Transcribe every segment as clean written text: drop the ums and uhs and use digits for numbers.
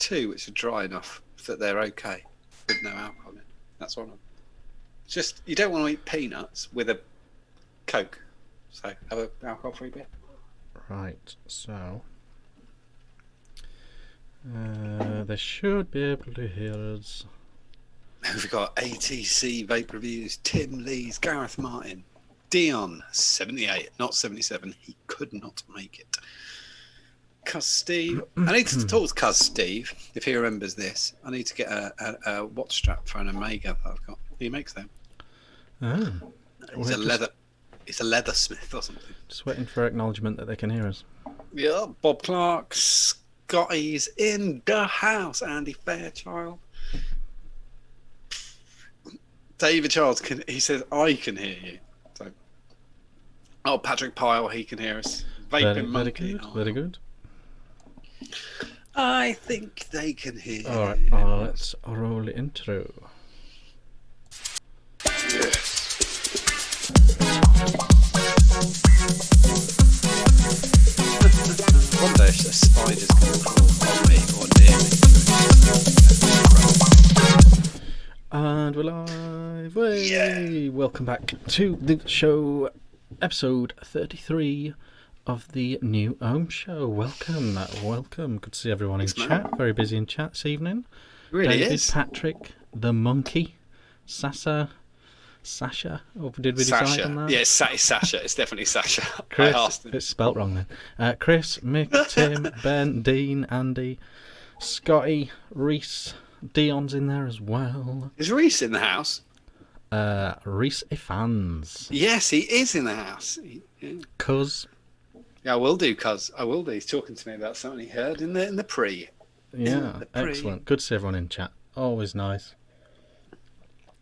2 which are dry enough that they're okay with no alcohol in. That's what I'm. Just you don't want to eat peanuts with a Coke, so have an alcohol-free beer. Right, so they should be able to hear us. We've got ATC Vape Reviews, Tim Lees, Gareth Martin, Dion 78, not 77. He could not make it. Cuz Steve, I need to talk to Cuz Steve if he remembers this. I need to get a watch strap for an Omega that I've got. He makes them. Oh, He's a leathersmith or something. Just waiting for acknowledgement that they can hear us. Yeah, Bob Clark, Scotty's in the house, Andy Fairchild. David Charles he says I can hear you. So, Patrick Pyle, he can hear us. Vaping Monkey. Very good. I think they can hear. All right, let's roll the intro. Yes. One day a spider's going to crawl on me or near me. And we're live. Yeah. Welcome back to the show, episode 33 of the new Ohm Show. Welcome. Good to see everyone in chat. Very busy in chat this evening. Really David, is. Patrick, the monkey, Sasha. Or did we decide on that? Yeah, it's Sasha. It's definitely Sasha. Chris, I asked him. it's spelt wrong then. Chris, Mick, Tim, Ben, Dean, Andy, Scotty, Reese, Dion's in there as well. Is Reese in the house? Reese Ifans. Yes, he is in the house. Cuz. Yeah, I will do, Cuz. I will do. He's talking to me about something he heard in the pre. Yeah, excellent. Good to see everyone in chat. Always nice.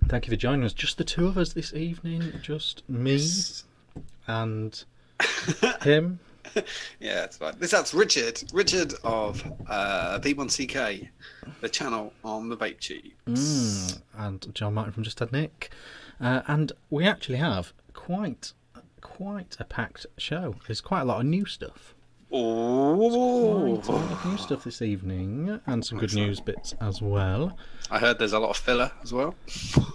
Thank you for joining us. Just the two of us this evening. Just me and him. Yeah, that's fine. That's Richard. Richard of V1CK, the channel on the Vape Tubes. And John Martin from Just Add Nic. And we actually have quite a packed show. There's quite a lot of new stuff. Oh, quite a lot of new stuff this evening, and some good news bits as well. I heard there's a lot of filler as well.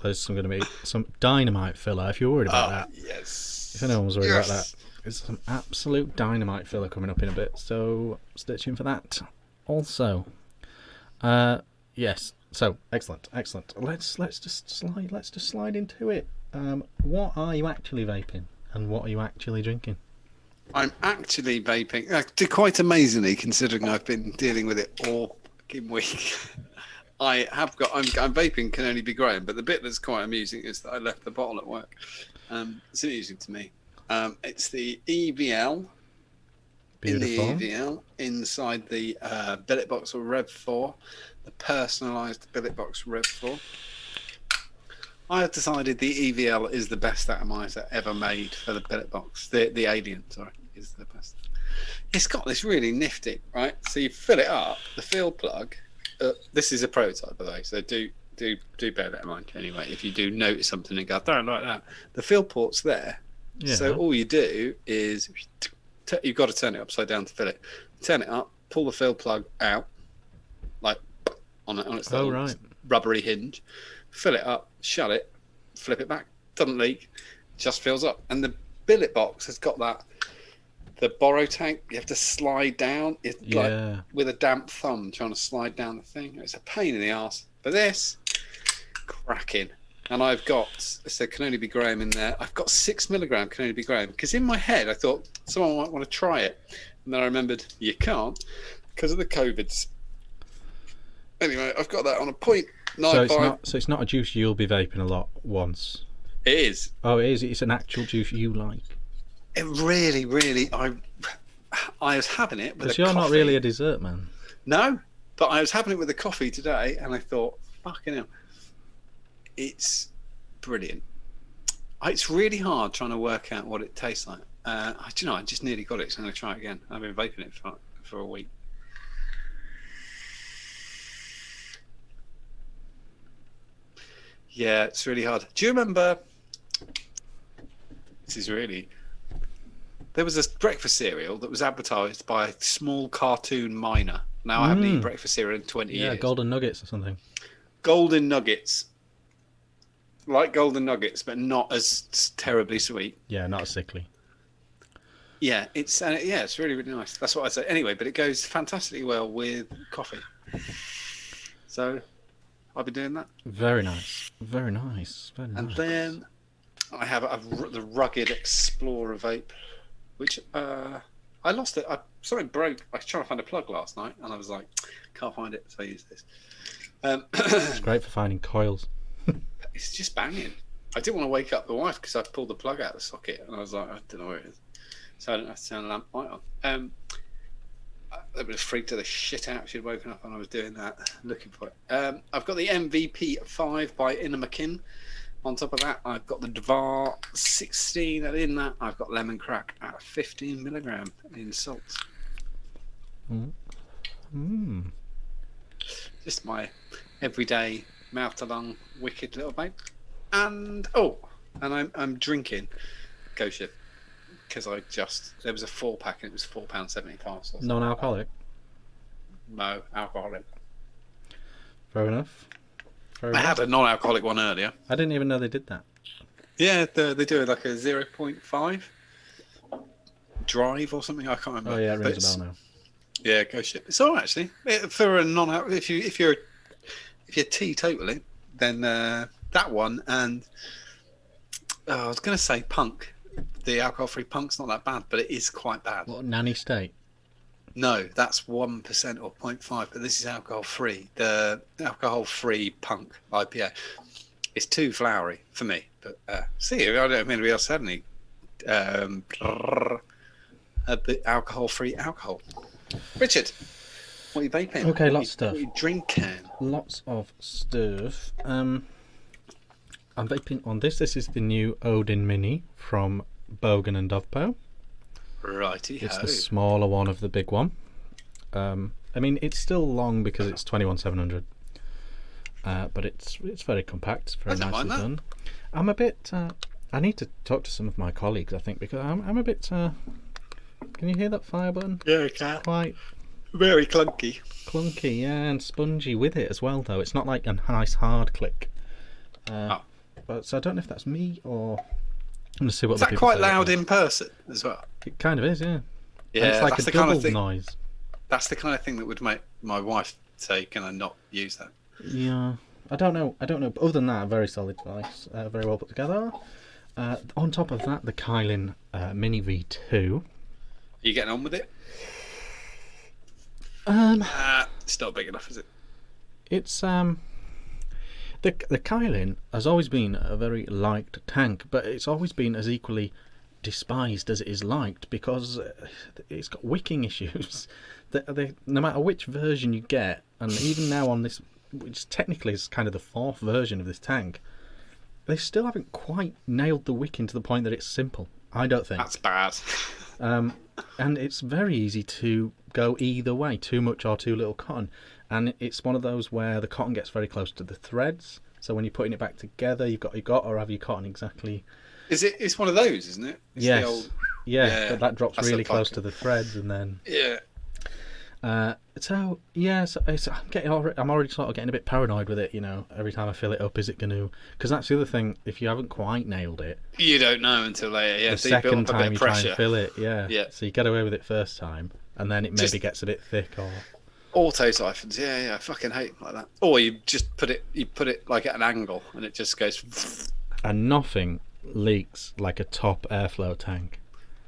There's going to be some dynamite filler. If you're worried about that, yes. If anyone was worried about that, there's some absolute dynamite filler coming up in a bit. So stay tuned for that. Also, yes. So excellent. Let's just slide into it. What are you actually vaping, and what are you actually drinking? I'm actually vaping. Quite amazingly, considering I've been dealing with it all fucking week. I'm vaping Can Only Be Graham, but the bit that's quite amusing is that I left the bottle at work. It's amusing to me. It's the EVL. Beautiful. In the EVL, inside the billet box of Rev 4, the personalised billet box Rev 4. I have decided the EVL is the best atomizer ever made for the billet box. The Alien, sorry, is the best. It's got this really nifty, right? So you fill it up, the field plug. This is a prototype, by the way, so do bear that in mind anyway. If you do notice something and go, I don't like that, the field port's there. Yeah. So all you do is you've got to turn it upside down to fill it. Turn it up, pull the field plug out, like on its little rubbery hinge. Fill it up, shut it, flip it back. Doesn't leak, just fills up. And the billet box has got the borrow tank. You have to slide down. It's like with a damp thumb trying to slide down the thing. It's a pain in the arse. But this, cracking. And I've got, Can Only Be Graham in there. I've got 6 milligram Can Only Be Graham. Because in my head, I thought someone might want to try it. And then I remembered, you can't because of the COVIDs. Anyway, I've got that on a 0.95. So it's not a juice you'll be vaping a lot once. It is. Oh, it is. It's an actual juice you like. It really. I was having it with a coffee. Because you're not really a dessert man. No, but I was having it with a coffee today, and I thought, fucking hell, it's brilliant. It's really hard trying to work out what it tastes like. I just nearly got it, so I'm going to try it again. I've been vaping it for a week. Yeah, it's really hard. Do you remember? This is really. There was a breakfast cereal that was advertised by a small cartoon miner. Now I haven't eaten breakfast cereal in 20 Yeah, years. golden nuggets or something. Golden nuggets, like golden nuggets, but not as terribly sweet. Yeah, not as sickly. Yeah, it's really really nice. That's what I say. Anyway, but it goes fantastically well with coffee. So I've been doing that. Very nice. Very nice. Very nice. And then I have the Rugged Explorer vape, which I lost it. Something broke. I was trying to find a plug last night, and I was like, can't find it, so I use this. It's great for finding coils. It's just banging. I didn't want to wake up the wife because I pulled the plug out of the socket, and I was like, I don't know where it is, so I didn't have to turn the lamp light on. It would have freaked her the shit out if she'd woken up and I was doing that, looking for it. I've got the MVP 5 by Innermakin. On top of that, I've got the Dvar 16, and in that, I've got Lemon Crack at 15 milligram in salt. Just my everyday mouth to lung wicked little vape. And I'm drinking kosher because there was a 4-pack and it was £4.75. So Non-alcoholic. no alcoholic. Fair enough. I had a non-alcoholic one earlier. I didn't even know they did that. Yeah, they do like a 0.5 drive or something. I can't remember. Oh yeah, it rings a bell now. Yeah, go shit. It's all right, actually for a non-alcoholic. If you're teetotaling, then that one and I was going to say Punk. The alcohol-free Punk's not that bad, but it is quite bad. What, Nanny State? No, that's 1% or 0.5, but this is alcohol-free. The alcohol-free Punk IPA. It's too flowery for me. But see, I don't know if anybody else had any alcohol-free alcohol. Richard, what are you vaping? Okay, lots of stuff. What are you drinking? Lots of stuff. I'm vaping on this. This is the new Odin Mini from Bogan and Dovpo. Righty-ho. It's the smaller one of the big one. I mean, it's still long because it's 21700, but it's very compact. It's very nicely done. I'm a bit. I need to talk to some of my colleagues, I think, because I'm a bit. Can you hear that fire button? Yeah, I can. Quite very clunky. Clunky, yeah, and spongy with it as well. Though it's not like a nice hard click. But so I don't know if that's me or. I'm gonna see what. Is that quite loud in person as well? It kind of is, yeah. Yeah, and it's like that's a the kind double of thing, noise. That's the kind of thing that would make my wife say, "Can I not use that?" Yeah, I don't know. But other than that, a very solid device, very well put together. On top of that, the Kylin Mini V2. Are you getting on with it? It's not big enough, is it? It's the Kylin has always been a very liked tank, but it's always been as equally despised as it is liked because it's got wicking issues. No matter which version you get, and even now on this, which technically is kind of the 4th version of this tank, they still haven't quite nailed the wicking to the point that it's simple. I don't think. That's bad. And it's very easy to go either way, too much or too little cotton. And it's one of those where the cotton gets very close to the threads. So when you're putting it back together, you've got or have your cotton exactly. It's one of those, isn't it? It's yes. The old... Yeah, but that drops really close to the threads, and then. Yeah. So I'm already sort of getting a bit paranoid with it. You know, every time I fill it up, is it going to? Because that's the other thing. If you haven't quite nailed it, you don't know until later. Yeah, the so second time you try and fill it, yeah. So you get away with it first time, and then it maybe gets a bit thick or. Auto siphons, yeah, I fucking hate them like that. Or you just put it like at an angle, and it just goes. And nothing leaks like a top airflow tank.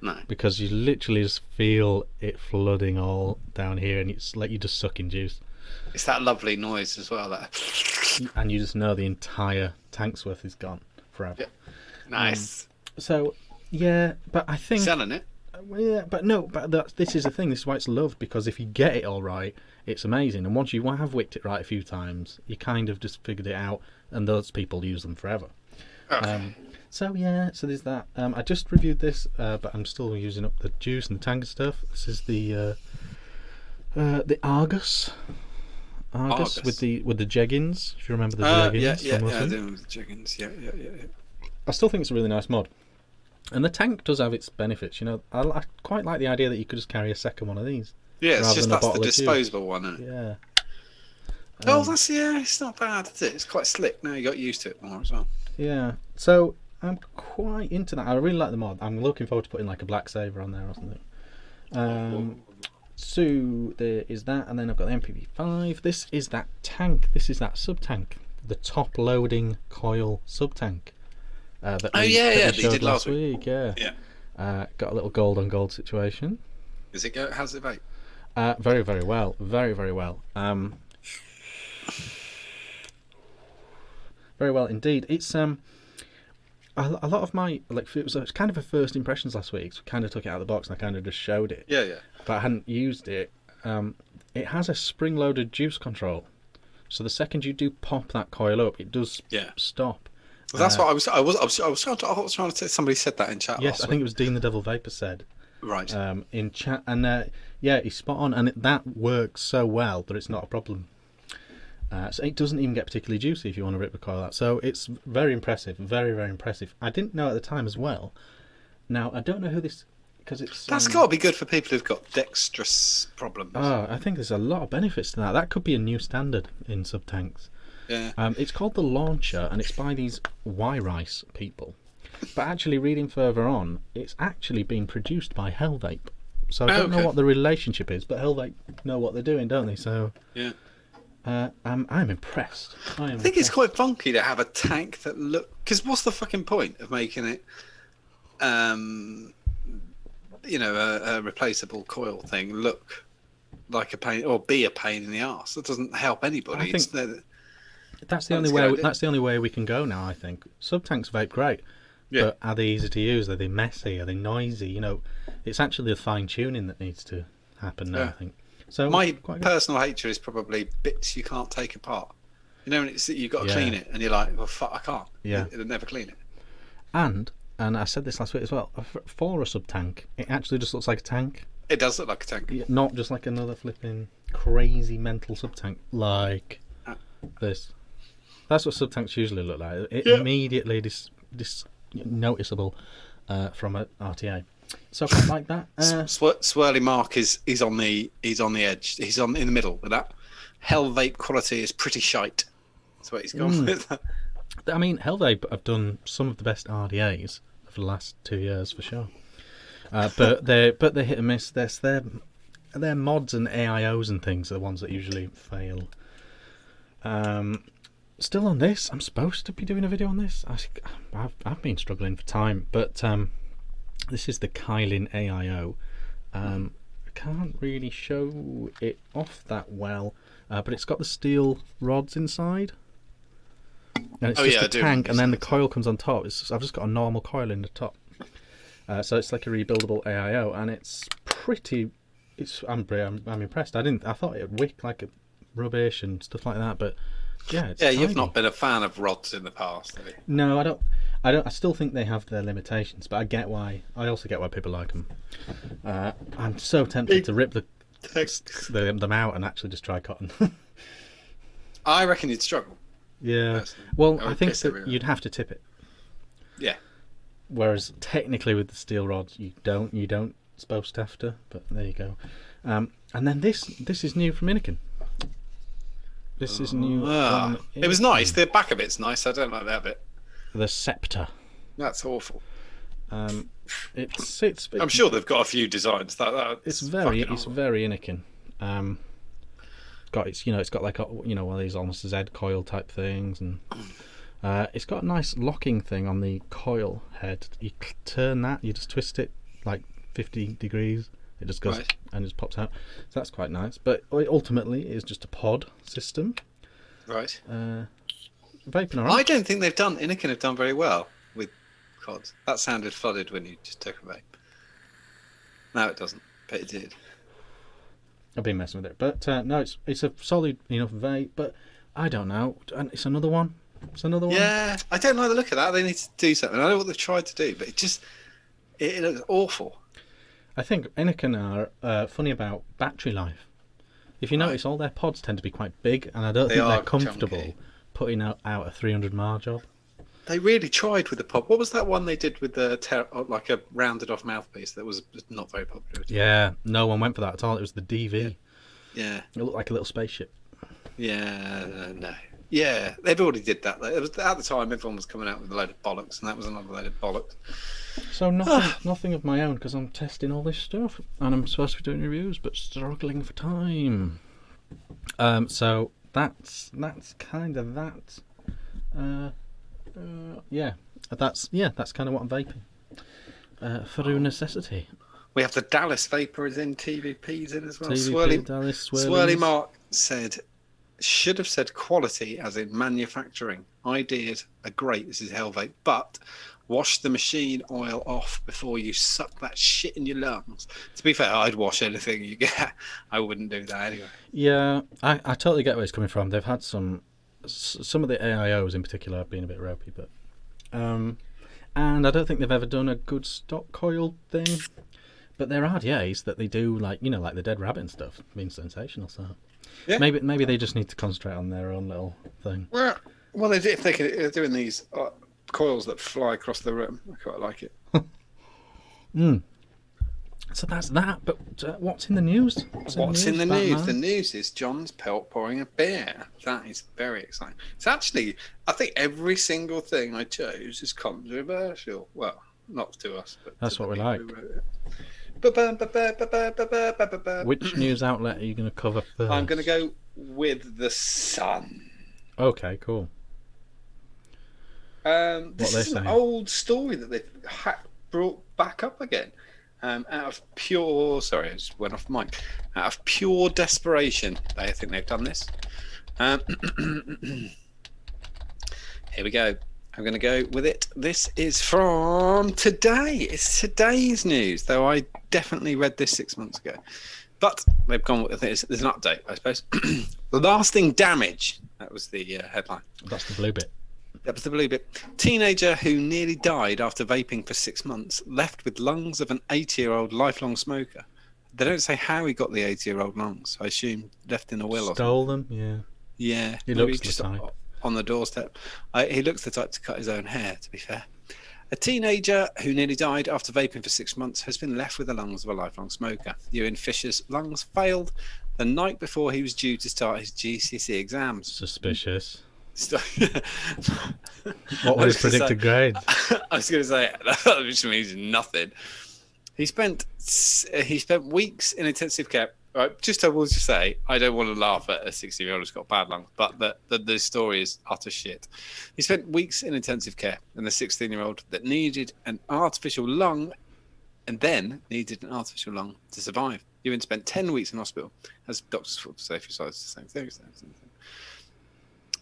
No. Because you literally just feel it flooding all down here, and it's like you're just sucking juice. It's that lovely noise as well. That. And you just know the entire tank's worth is gone forever. Yeah. Nice. So, yeah, but I think selling it. Yeah, but this is the thing. This is why it's loved, because if you get it all right, it's amazing. And once you have wicked it right a few times, you kind of just figured it out, and those people use them forever. Okay. So there's that. I just reviewed this, but I'm still using up the juice and the tank and stuff. This is the Argus with the jeggings. If you remember the jeggings from I do remember the jeggings. Yeah. I still think it's a really nice mod, and the tank does have its benefits. You know, I quite like the idea that you could just carry a second one of these. Yeah, it's rather just than a that's the bottle of juice. disposable one, isn't it? Yeah. Oh, it's not bad, is it? It's quite slick. Now you got used to it more as well. Yeah. So I'm quite into that. I really like the mod. I'm looking forward to putting like a black saver on there or something. So there is that, and then I've got the MPV5. This is that tank. This is that sub tank, the top loading coil sub tank. That we showed did last week. Yeah. Got a little gold on gold situation. Does it go? How's it vape? Very, very well. Very, very well. Very well indeed. It's a lot of my it was kind of a first impressions last week. So I kind of took it out of the box and I kind of just showed it. Yeah. But I hadn't used it. It has a spring-loaded juice control, so the second you do pop that coil up, it does stop. Well, that's what I was trying to say. Somebody said that in chat. Yes, I think it was Dean the Devil Vapor said. Right. In chat, and he's spot on, and that works so well that it's not a problem. So it doesn't even get particularly juicy if you want to rip the coil out. So it's very impressive, very, very impressive. I didn't know at the time as well. Now I don't know who this, because it's that's got to be good for people who've got dexterous problems. Oh, I think there's a lot of benefits to that. That could be a new standard in sub tanks. Yeah. It's called the Launcher, and it's by these Y-Rice people. But actually, reading further on, it's actually been produced by Hell Vape. So I don't know what the relationship is, but Hell Vape know what they're doing, don't they? So yeah. I'm impressed. I think it's quite funky to have a tank that because what's the fucking point of making it, a replaceable coil thing look like a pain or be a pain in the arse? That doesn't help anybody. I think that's the only way. That's the only way we can go now. I think sub tanks vape great, but are they easy to use? Are they messy? Are they noisy? It's actually the fine tuning that needs to happen now. I think. So my personal hatred is probably bits you can't take apart. When you've got to clean it, and you're like, well, fuck, I can't. Yeah, it'll never clean it. And I said this last week as well. For a sub tank, it actually just looks like a tank. It does look like a tank. Not just like another flipping crazy mental sub tank like this. That's what sub tanks usually look like. It immediately noticeable from a RTA. So like that. Swirly Mark is on the edge. He's in the middle with that. Hell Vape quality is pretty shite. That's what he's gone with. I mean, Hell Vape have done some of the best RDAs for the last 2 years for sure. But they're hit and miss. Their mods and AIOs and things are the ones that usually fail. Still on this, I'm supposed to be doing a video on this. I've been struggling for time, but this is the Kylin AIO. I can't really show it off that well, but it's got the steel rods inside, and it's just a tank, and then the coil comes on top. I've just got a normal coil in the top, so it's like a rebuildable AIO, and it's pretty. I'm impressed. I thought it'd wick like a rubbish and stuff like that, but it's tiny. You've not been a fan of rods in the past, have you? No, I don't. I still think they have their limitations, but I get why. I also get why people like them. I'm so tempted to rip them out and actually just try cotton. I reckon you'd struggle. Yeah. Well, I think that you'd have to tip it. Yeah. Whereas technically with the steel rods, you don't supposed to have to. But there you go. And then this is new from Inikin. This is new. It was nice. The back of it's nice. I don't like that bit. The Scepter. That's awful. It's. I'm sure they've got a few designs. It's very Inikin. It's got like one of these almost Z coil type things, and it's got a nice locking thing on the coil head. You turn that, you just twist it like 50 degrees. It just goes and just pops out. So that's quite nice. But ultimately, it's just a pod system. Right. Vaping alright. I don't think Inikin have done very well with CODs. That sounded flooded when you just took a vape. No, it doesn't, but it did. I've been messing with it, but no, it's a solid enough vape. But I don't know, and it's another one. Yeah, I don't like the look of that. They need to do something. I know what they've tried to do, but it looks awful. I think Inikin are funny about battery life. If you notice, all their pods tend to be quite big, and I don't think they're comfortable putting out a 300 mAh job. They really tried with the pop. What was that one they did with the like a rounded off mouthpiece that was not very popular at all? Yeah, no one went for that at all. It was the DV. Yeah. It looked like a little spaceship. Yeah, no. Yeah, they've already did that. It was at the time everyone was coming out with a load of bollocks, and that was another load of bollocks. So nothing of my own, because I'm testing all this stuff and I'm supposed to be doing reviews, but struggling for time. So that's kind of that. That's kind of what I'm vaping through necessity. We have the Dallas Vapor in, TVP's in as well. TVP, Dallas, Swirly Mark should have said quality as in manufacturing. Ideas are great. This is Hell Vape, but wash the machine oil off before you suck that shit in your lungs. To be fair, I'd wash anything you get. I wouldn't do that anyway. Yeah, I totally get where it's coming from. They've had some of the AIOs in particular have been a bit ropey, but and I don't think they've ever done a good stock coil thing. But their RDAs that they do, like the Dead Rabbit and stuff, been sensational. So yeah. Maybe they just need to concentrate on their own little thing. Well, if they're doing these coils that fly across the room, I quite like it. So that's that. But what's in the news? What's in the news? The news is John's pouring a beer. That is very exciting. It's actually, I think every single thing I chose is controversial. Well, not to us, but that's what we like. Which news outlet are you going to cover first? I'm going to go with The Sun. Okay, cool. This is an old story that they've brought back up again. Out of pure... Sorry, I just went off mic. Out of pure desperation, I think they've done this. Here we go. I'm going to go with it. This is from today. It's today's news, though I definitely read this 6 months ago. But they've gone with this. There's an update, I suppose. Lasting damage. That was the headline. That's the blue bit. That was the blue bit. Teenager who nearly died after vaping for 6 months, left with lungs of an 80-year-old lifelong smoker. They don't say how he got the 80-year-old lungs. I assume left in a will. Stole them, yeah. Yeah. He looks the type. On the doorstep. He looks the type to cut his own hair, to be fair. A teenager who nearly died after vaping for 6 months has been left with the lungs of a lifelong smoker. Ewan Fisher's lungs failed the night before he was due to start his GCSE exams. Suspicious. What was his predicted grade? I was going to say, which means nothing. He spent weeks in intensive care. Right, I will just say, I don't want to laugh at a 60-year-old who's got bad lungs, but the story is utter shit. He spent weeks in intensive care, and the 16-year-old that needed an artificial lung and then needed an artificial lung to survive. Ewan spent 10 weeks in hospital, as doctors for safety sides the same thing.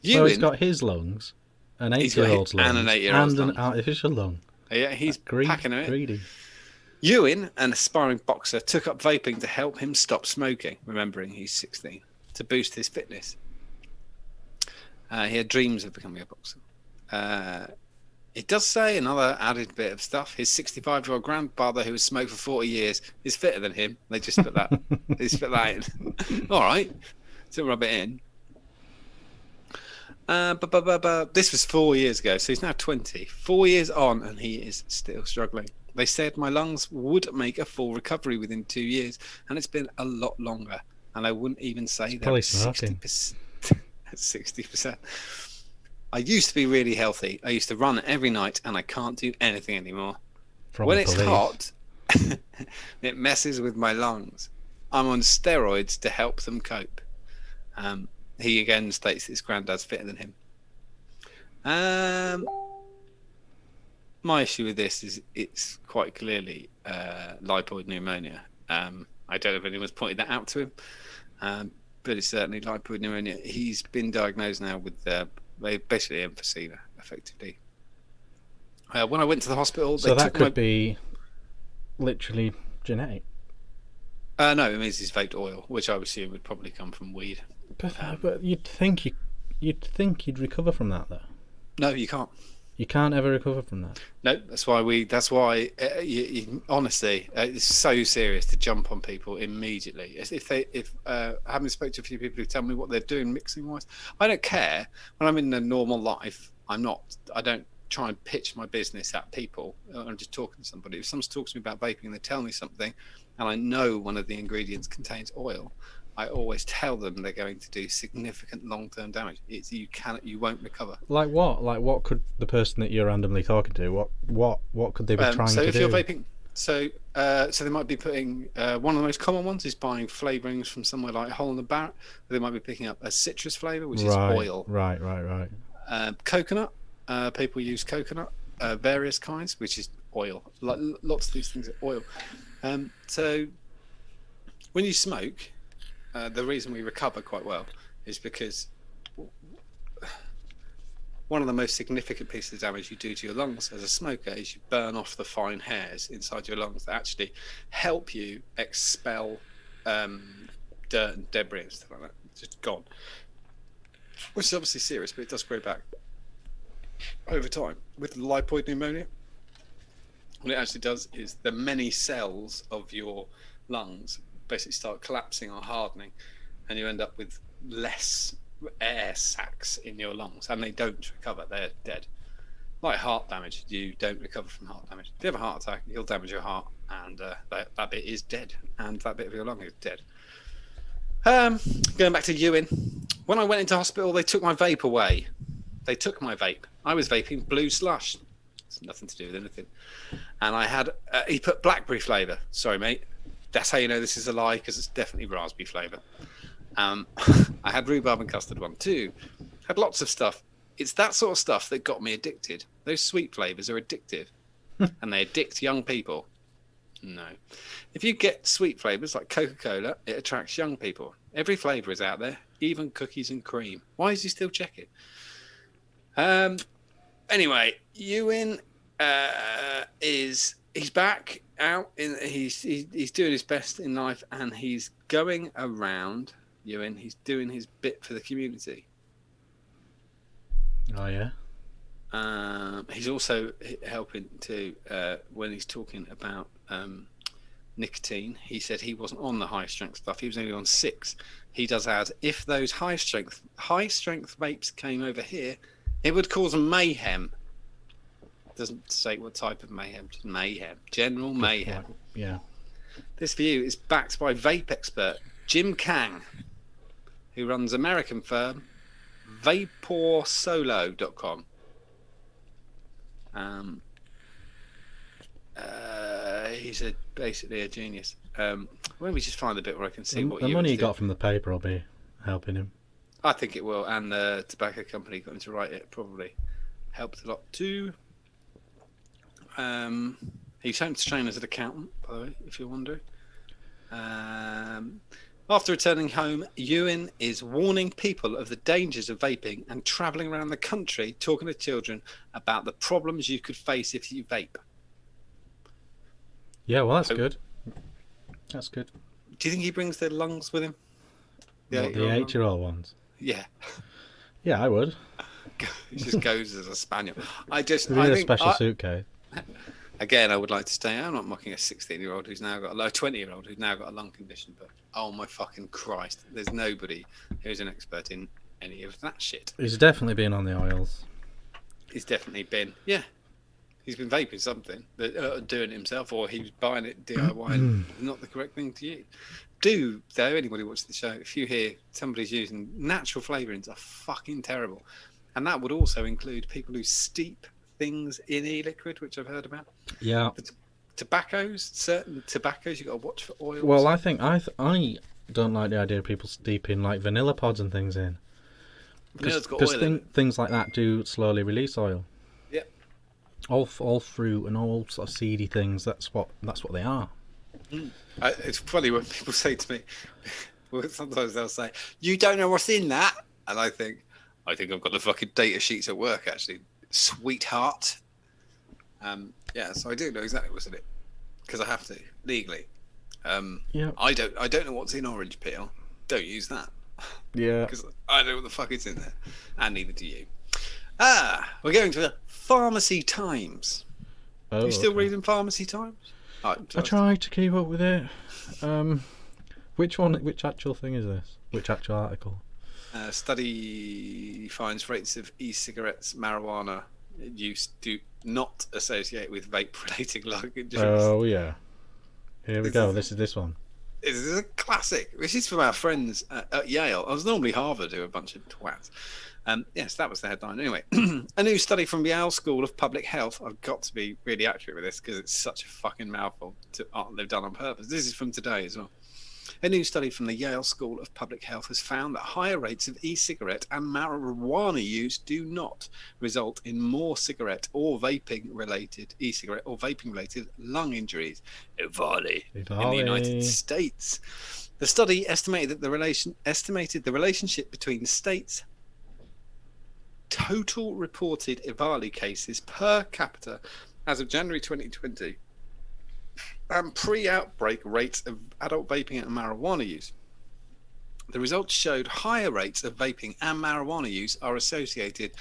So he's got his lungs, an 8-year-old's lungs, and an 8-year-old's and an artificial lung. Yeah, he's packing it. Greedy. Ewan, an aspiring boxer, took up vaping to help him stop smoking, remembering he's 16, to boost his fitness. He had dreams of becoming a boxer. It does say another added bit of stuff. His 65-year-old grandfather, who has smoked for 40 years, is fitter than him. They just put that. They just put that in. All right, to rub it in. This was 4 years ago, so he's now 20. 4 years on, and he is still struggling. They said my lungs would make a full recovery within 2 years, and it's been a lot longer. And I wouldn't even say that 60%. I used to be really healthy. I used to run every night, and I can't do anything anymore. When it's hot, it messes with my lungs. I'm on steroids to help them cope. He again states his granddad's fitter than him. My issue with this is it's quite clearly lipoid pneumonia. I don't know if anyone's pointed that out to him, but it's certainly lipoid pneumonia. He's been diagnosed now with basically emphysema, effectively. When I went to the hospital, so that could be literally genetic. No, it means he's vaped oil, which I would assume would probably come from weed. But you'd think you'd recover from that, though. No, you can't. You can't ever recover from that. No, that's why honestly, it's so serious to jump on people immediately. If having spoke to a few people who tell me what they're doing mixing wise, I don't care. When I'm in a normal life, I don't try and pitch my business at people. I'm just talking to somebody. If someone talks to me about vaping and they tell me something, and I know one of the ingredients contains oil, I always tell them they're going to do significant long-term damage. You won't recover. Like what? Like what could the person that you're randomly talking to? What could they be trying so to if do? you're vaping, so they might be putting one of the most common ones is buying flavorings from somewhere like Hole in the Barrett. They might be picking up a citrus flavor, which is oil. Right. Coconut. People use coconut, various kinds, which is oil. Like lots of these things are oil. So when you smoke, the reason we recover quite well is because one of the most significant pieces of damage you do to your lungs as a smoker is you burn off the fine hairs inside your lungs that actually help you expel dirt and debris and stuff like that. It's just gone. Which is obviously serious, but it does grow back over time. With lipoid pneumonia, what it actually does is the many cells of your lungs basically start collapsing or hardening, and you end up with less air sacs in your lungs, and they don't recover. They're dead. Like heart damage, you don't recover from heart damage. If you have a heart attack, you'll damage your heart, and that bit is dead, and that bit of your lung is dead. Going back to Ewan, when I went into hospital, they took my vape away. They took my vape. I was vaping blue slush. It's nothing to do with anything. And I had, he put blackberry flavour. Sorry, mate. That's how you know this is a lie, because it's definitely raspberry flavour. I had rhubarb and custard one too. Had lots of stuff. It's that sort of stuff that got me addicted. Those sweet flavours are addictive. And they addict young people. No. If you get sweet flavours like Coca-Cola, it attracts young people. Every flavour is out there, even cookies and cream. Why is he still checking? Anyway, Ewan he's back out in he's doing his best in life, and he's going around. Ewan, he's doing his bit for the community. Oh yeah. He's also helping to when he's talking about nicotine. He said he wasn't on the high strength stuff. He was only on 6. He does add, if those high strength vapes came over here, it would cause mayhem. Doesn't say what type of mayhem, just mayhem. General mayhem. Yeah. This view is backed by vape expert Jim Kang, who runs American firm vaporsolo.com. He's basically a genius. Let me just find the bit where I can see what the money he got from the paper will be helping him. I think it will, and the tobacco company got him to write it probably helped a lot too. He's home to train as an accountant, by the way, if you're wondering. After returning home, Ewan is warning people of the dangers of vaping and travelling around the country talking to children about the problems you could face if you vape. Yeah, well, that's good. That's good. Do you think he brings their lungs with him? The 8-year-old ones? Yeah. Yeah, I would. He just goes as a spaniel. I think a special suitcase. Again, I would like to say I'm not mocking a 16-year-old who's now got a 20-year-old who's now got a lung condition, but oh my fucking Christ, there's nobody who's an expert in any of that shit. He's definitely been on the oils. He's definitely been, yeah. He's been vaping something, doing it himself, or he was buying it DIY and not the correct thing to use. Though, anybody watching the show, if you hear somebody's using natural flavourings are fucking terrible. And that would also include people who steep things in e-liquid, which I've heard about. Yeah. Certain tobaccos, you've got to watch for oils. Well, I think I don't like the idea of people steeping like vanilla pods and things in. Vanilla's got oil in it. Things like that do slowly release oil. Yep. All fruit and all sort of seedy things, that's what they are. It's funny when people say to me, well, sometimes they'll say, "You don't know what's in that," and I think I've got the fucking data sheets at work, actually, sweetheart. Yeah, so I do know exactly what's in it because I have to legally. Yeah. I don't know what's in orange peel. Don't use that. Yeah. Because I know what the fuck is in there, and neither do you. We're going to the Pharmacy Times. Oh, you still reading Pharmacy Times? I try to keep up with it. Which actual thing is this? Which actual article? Study finds rates of e-cigarettes, marijuana use do not associate with vape-related lung injuries. Oh yeah. Here we This go. is This is this one. This is a classic. This is from our friends at Yale. I was normally Harvard, who are a bunch of twats. Yes, that was the headline. Anyway, a new study from Yale School of Public Health. I've got to be really accurate with this because it's such a fucking mouthful. They've done on purpose. This is from today as well. A new study from the Yale School of Public Health has found that higher rates of e-cigarette and marijuana use do not result in more cigarette or vaping-related e-cigarette or vaping-related lung injuries. Ivali in the United States. The study estimated the relationship between states' total reported Ivali cases per capita as of January 2020 and pre-outbreak rates of adult vaping and marijuana use. The results showed higher rates of vaping and marijuana use are associated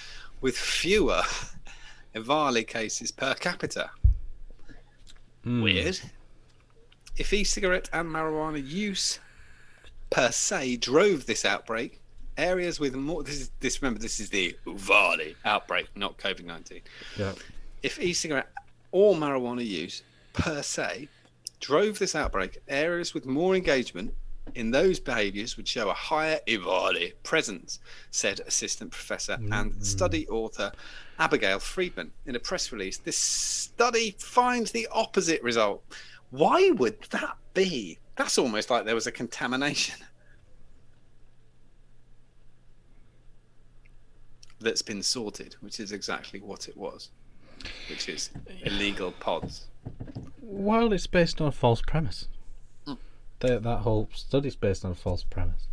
with fewer Ivali cases per capita. Weird. If e-cigarette and marijuana use per se drove this outbreak, areas with more remember this is the Ivali outbreak, not COVID-19. Yeah. If e-cigarette or marijuana use per se drove this outbreak, areas with more engagement in those behaviours would show a higher Ivali presence, said assistant professor and study author Abigail Friedman in a press release. This study finds the opposite result. Why would that be? That's almost like there was a contamination that's been sorted, which is exactly what it was, which is illegal pods. Well, it's based on a false premise. That whole study's based on a false premise.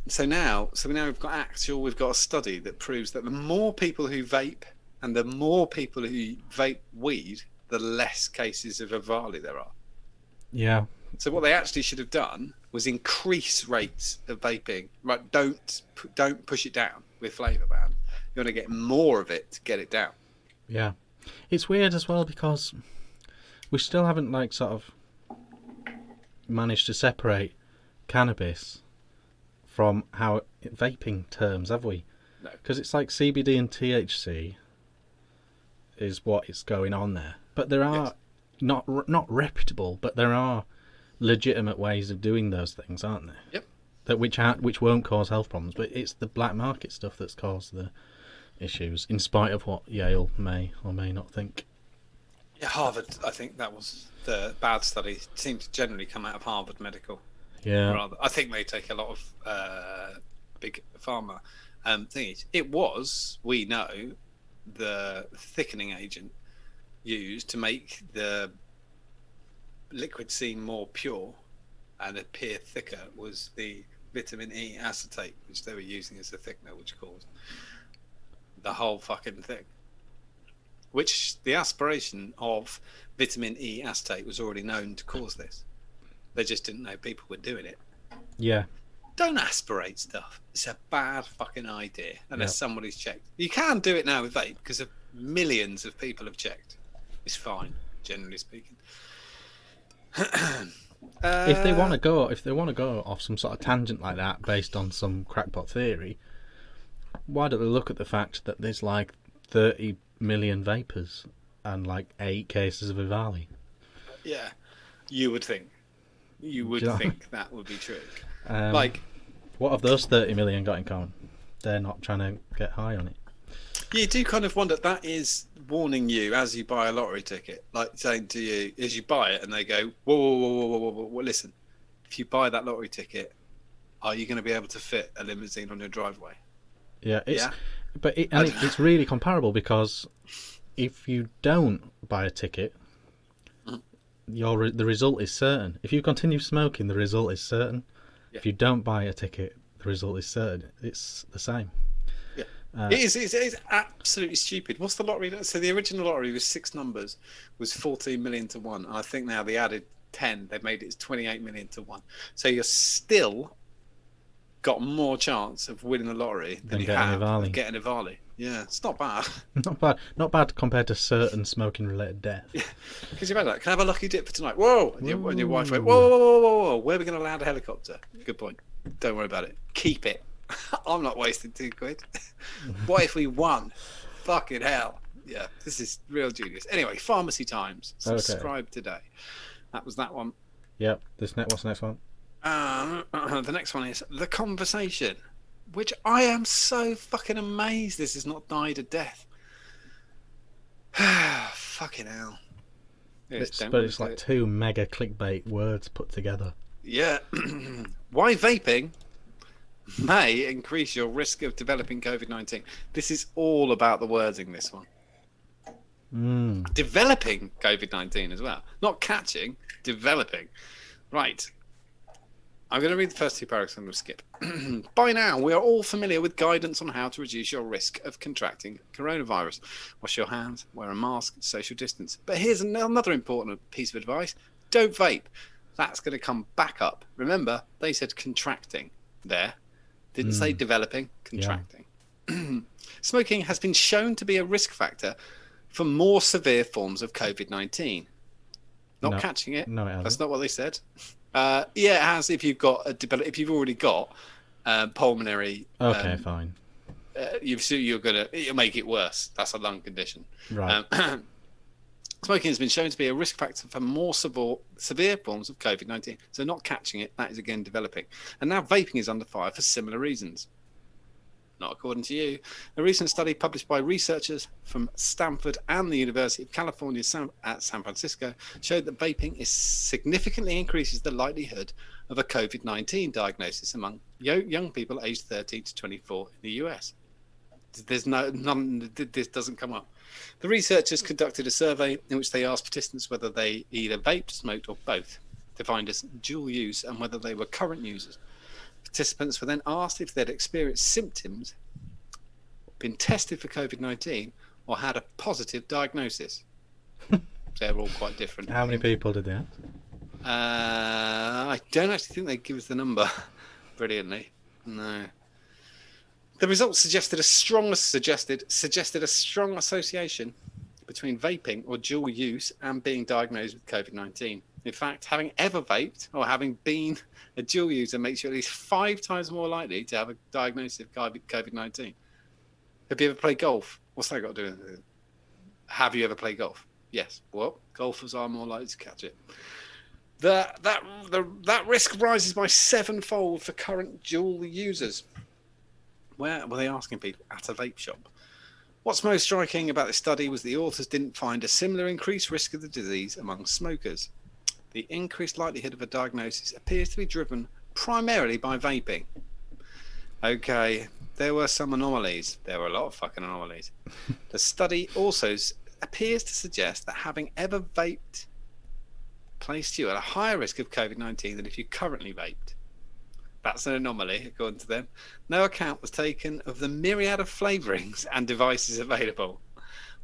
So now we've got a study that proves that the more people who vape and the more people who vape weed, the less cases of Ivali there are. Yeah. So what they actually should have done was increase rates of vaping. Right? Don't push it down with flavour ban. You want to get more of it to get it down. Yeah. It's weird as well because we still haven't sort of managed to separate cannabis from how vaping terms, have we? No. Because it's like CBD and THC is what is going on there. But there are not reputable, but there are legitimate ways of doing those things, aren't there? Yep. That which won't cause health problems, but it's the black market stuff that's caused the issues, in spite of what Yale may or may not think. Yeah, Harvard. I think that was the bad study. It seemed to generally come out of Harvard Medical. Yeah. I think they take a lot of big pharma things. It was, we know, the thickening agent used to make the liquid seem more pure and appear thicker was the vitamin E acetate, which they were using as a thickener, which caused the whole fucking thing. Which the aspiration of vitamin E acetate was already known to cause this. They just didn't know people were doing it. Yeah. Don't aspirate stuff. It's a bad fucking idea unless somebody's checked. You can do it now with vape because millions of people have checked. It's fine, generally speaking. If they want to go off some sort of tangent like that based on some crackpot theory, why don't they look at the fact that there's 30 million vapors and 8 cases of Ivali? Yeah, you would think. You would think that would be true. What have those 30 million got in common? They're not trying to get high on it. You do kind of wonder, that is warning you as you buy a lottery ticket, saying to you as you buy it, and they go, whoa, listen, if you buy that lottery ticket, are you going to be able to fit a limousine on your driveway? Yeah, it's really comparable because if you don't buy a ticket, the result is certain. If you continue smoking, the result is certain. Yeah. If you don't buy a ticket, the result is certain. It's the same. Yeah, it is absolutely stupid. What's the lottery? So the original lottery was 6 numbers, was 14 million to 1. And I think now they added 10. They made it 28 million to 1. So you're still got more chance of winning the lottery than you have of getting Ivali. Yeah, it's not bad. Not bad compared to certain smoking-related death. Yeah, because you've had that. Can I have a lucky dip for tonight? Whoa! And your wife went, whoa! Where are we going to land a helicopter? Good point. Don't worry about it. Keep it. I'm not wasting £2. What if we won Fucking hell. Yeah, this is real genius. Anyway, Pharmacy Times. Subscribe today. That was that one. Yep. What's the next one? The next one is The Conversation, which I am so fucking amazed this has not died a death. Fucking hell. But it's like 2 mega clickbait words put together. Yeah. Why vaping may increase your risk of developing COVID-19. This is all about the wording, this one. Developing COVID-19 as well. Not catching, developing. Right. I'm going to read the first 2 paragraphs. I'm going to skip. By now, we are all familiar with guidance on how to reduce your risk of contracting coronavirus. Wash your hands, wear a mask, social distance. But here's another important piece of advice. Don't vape. That's going to come back up. Remember, they said contracting there. Didn't say developing, contracting. Yeah. Smoking has been shown to be a risk factor for more severe forms of COVID-19. Not catching it. No, it hasn't. That's not what they said. Yeah, it has. If you've already got pulmonary. Okay, fine. It'll make it worse. That's a lung condition. Right. Smoking has been shown to be a risk factor for more severe forms of COVID-19. So not catching it, that is again developing. And now vaping is under fire for similar reasons. Not according to you. A recent study published by researchers from Stanford and the University of California at San Francisco showed that vaping significantly increases the likelihood of a COVID-19 diagnosis among young people aged 13 to 24 in the US. This doesn't come up. The researchers conducted a survey in which they asked participants whether they either vaped, smoked, or both, defined as dual use, and whether they were current users. Participants were then asked if they'd experienced symptoms, been tested for COVID-19, or had a positive diagnosis. They're all quite different. How many people did they ask? I don't actually think they give us the number brilliantly. No. The results suggested a strong association between vaping or dual use and being diagnosed with COVID-19. In fact, having ever vaped or having been a dual user makes you at least 5 times more likely to have a diagnosis of COVID-19. Have you ever played golf? What's that got to do with it? Have you ever played golf? Yes. Well, golfers are more likely to catch it. That risk rises by 7-fold for current dual users. Where were they asking people? At a vape shop. What's most striking about this study was the authors didn't find a similar increased risk of the disease among smokers. The increased likelihood of a diagnosis appears to be driven primarily by vaping. Okay, there were some anomalies. There were a lot of fucking anomalies. The study also appears to suggest that having ever vaped placed you at a higher risk of COVID-19 than if you currently vaped. That's an anomaly, according to them. No account was taken of the myriad of flavourings and devices available.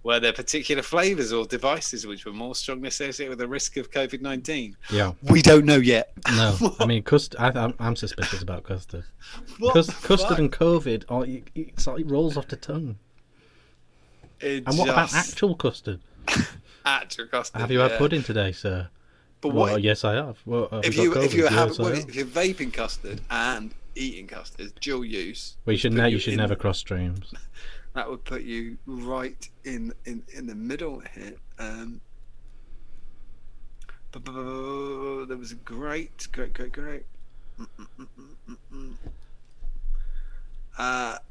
Were there particular flavours or devices which were more strongly associated with the risk of COVID-19? Yeah. We don't know yet. No. I mean, I'm suspicious about custard. Custard and COVID, it rolls off the tongue. What about actual custard? Actual custard. Have you had pudding today, sir? Well, yes, I have. Well, if you're vaping custard and eating custard, dual use. Well, you should never cross streams. That would put you right in the middle here. There was a great.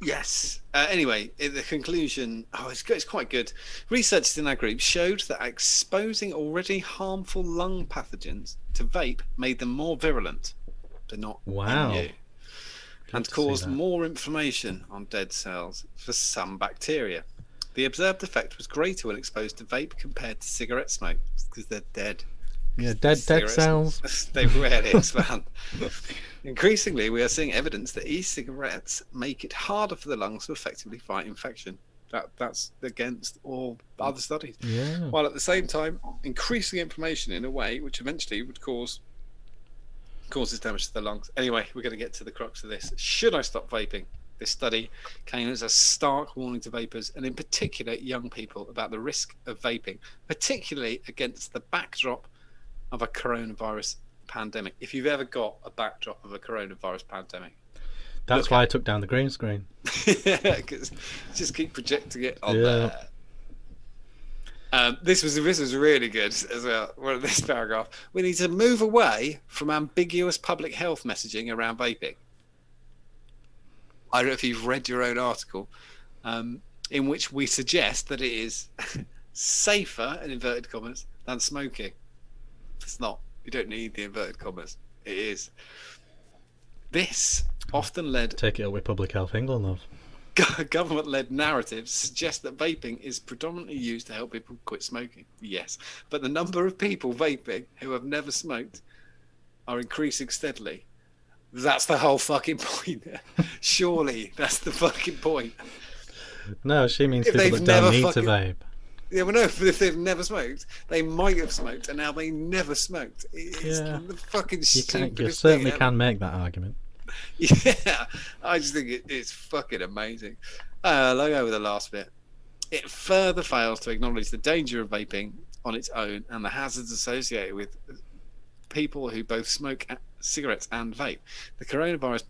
Yes. Anyway, the conclusion. It's quite good. Researchers in our group showed that exposing already harmful lung pathogens to vape made them more virulent. They're not in you, and caused more inflammation on dead cells for some bacteria. The observed effect was greater when exposed to vape compared to cigarette smoke because they're dead. Yeah, dead cells. They rarely expand. Increasingly, we are seeing evidence that e-cigarettes make it harder for the lungs to effectively fight infection. That's against all other studies. Yeah. While at the same time, increasing inflammation in a way which eventually would causes damage to the lungs. Anyway, we're going to get to the crux of this. Should I stop vaping? This study came as a stark warning to vapers, and in particular young people, about the risk of vaping, particularly against the backdrop of a coronavirus pandemic. If you've ever got a backdrop of a coronavirus pandemic, That's why I took down the green screen. Yeah, because just keep projecting it on Yeah. there. This was really good as well. Well, this paragraph, we need to move away from ambiguous public health messaging around vaping. I don't know if you've read your own article, in which we suggest that it is safer, in inverted commas, than smoking. It's not. You don't need the inverted commas. It is. This often led Take it up with Public Health England, love. government-led narratives suggest that vaping is predominantly used to help people quit smoking. Yes, but the number of people vaping who have never smoked are increasing steadily. That's the whole fucking point. Surely that's the fucking point. No, she means If people they've that don't never need fucking- to vape. Yeah, well, no, but if they've never smoked, they might have smoked, and now they never smoked. It's Yeah. the fucking You stupidest certainly thing can make that argument. Yeah, I just think it's fucking amazing. I'll go over the last bit. It further fails to acknowledge the danger of vaping on its own and the hazards associated with people who both smoke cigarettes and vape. The coronavirus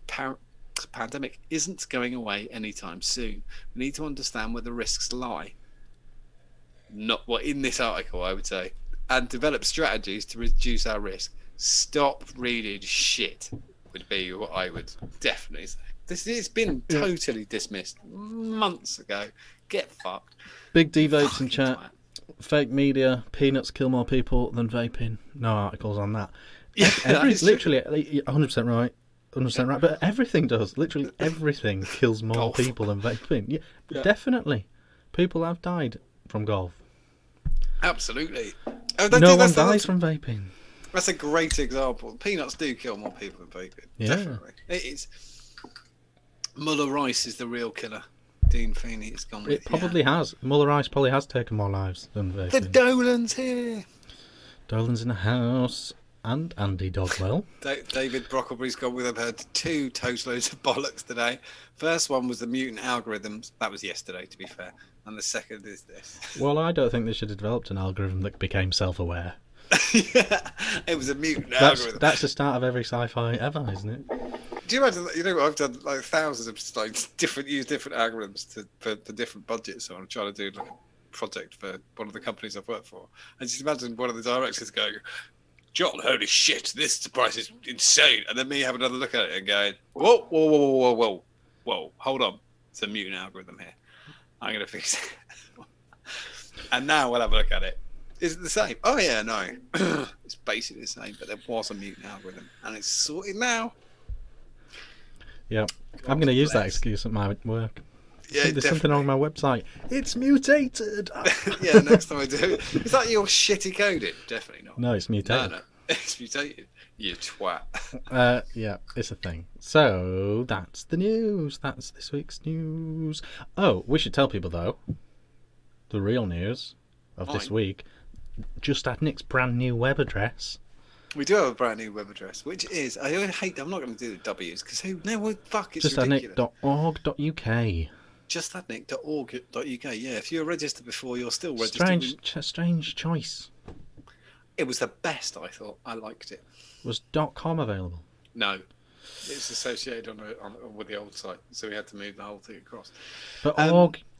pandemic isn't going away anytime soon. We need to understand where the risks lie. Not what in this article, I would say, and develop strategies to reduce our risk. Stop reading shit would be what I would definitely say. It's been totally dismissed months ago. Get fucked. Big D vapes in Fucking chat. twat. Fake media. Peanuts kill more people than vaping. No articles on that. Yeah, that is true. Literally, 100% right. 100% right. But everything does. Literally everything kills more Golf. people than vaping. Yeah. Definitely. People have died from golf. Absolutely. No one dies from vaping. That's a great example. Peanuts do kill more people than vaping. Yeah. Definitely. It is. Muller Rice is the real killer. Dean Feeney has gone with. It probably has. Muller Rice probably has taken more lives than vaping. The Dolan's here. Dolan's in the house. And Andy Dogwell. David Brocklebury's gone with. I've heard two total loads of bollocks today. First one was the mutant algorithms. That was yesterday, to be fair. And the second is this. Well, I don't think they should have developed an algorithm that became self-aware. Yeah, it was a mutant algorithm. That's the start of every sci-fi ever, isn't it? Do you imagine? You know, I've done like thousands of use different algorithms for different budgets. So I'm trying to do like a project for one of the companies I've worked for, and just imagine one of the directors going, "John, holy shit, this price is insane," and then me have another look at it and going, "Whoa, whoa, whoa, whoa, whoa, whoa, whoa, hold on, it's a mutant algorithm here. I'm gonna fix it." And now we'll have a look at it. Is it the same? Oh yeah, no, it's basically the same, but there was a mutant algorithm, and it's sorted now. Yeah. I'm going to use that excuse at my work. Yeah, There's something wrong with my website. It's mutated. Yeah, next time I do. Is that your shitty coding? Definitely not. No, it's mutated. No, it's mutated. You twat. Yeah, it's a thing. So that's the news. That's this week's news. Oh, we should tell people though, the real news of this Fine. week. Just Add Nic's brand new web address. We do have a brand new web address, which is I'm not going to do the W's because fuck, it's ridiculous. justaddnic.org.uk. Justaddnic.org.uk. Yeah, if you're registered before, you're still registered. Strange choice. It was the best. I thought I liked it. Was .com available? No, it's associated with the old site, so we had to move the whole thing across. But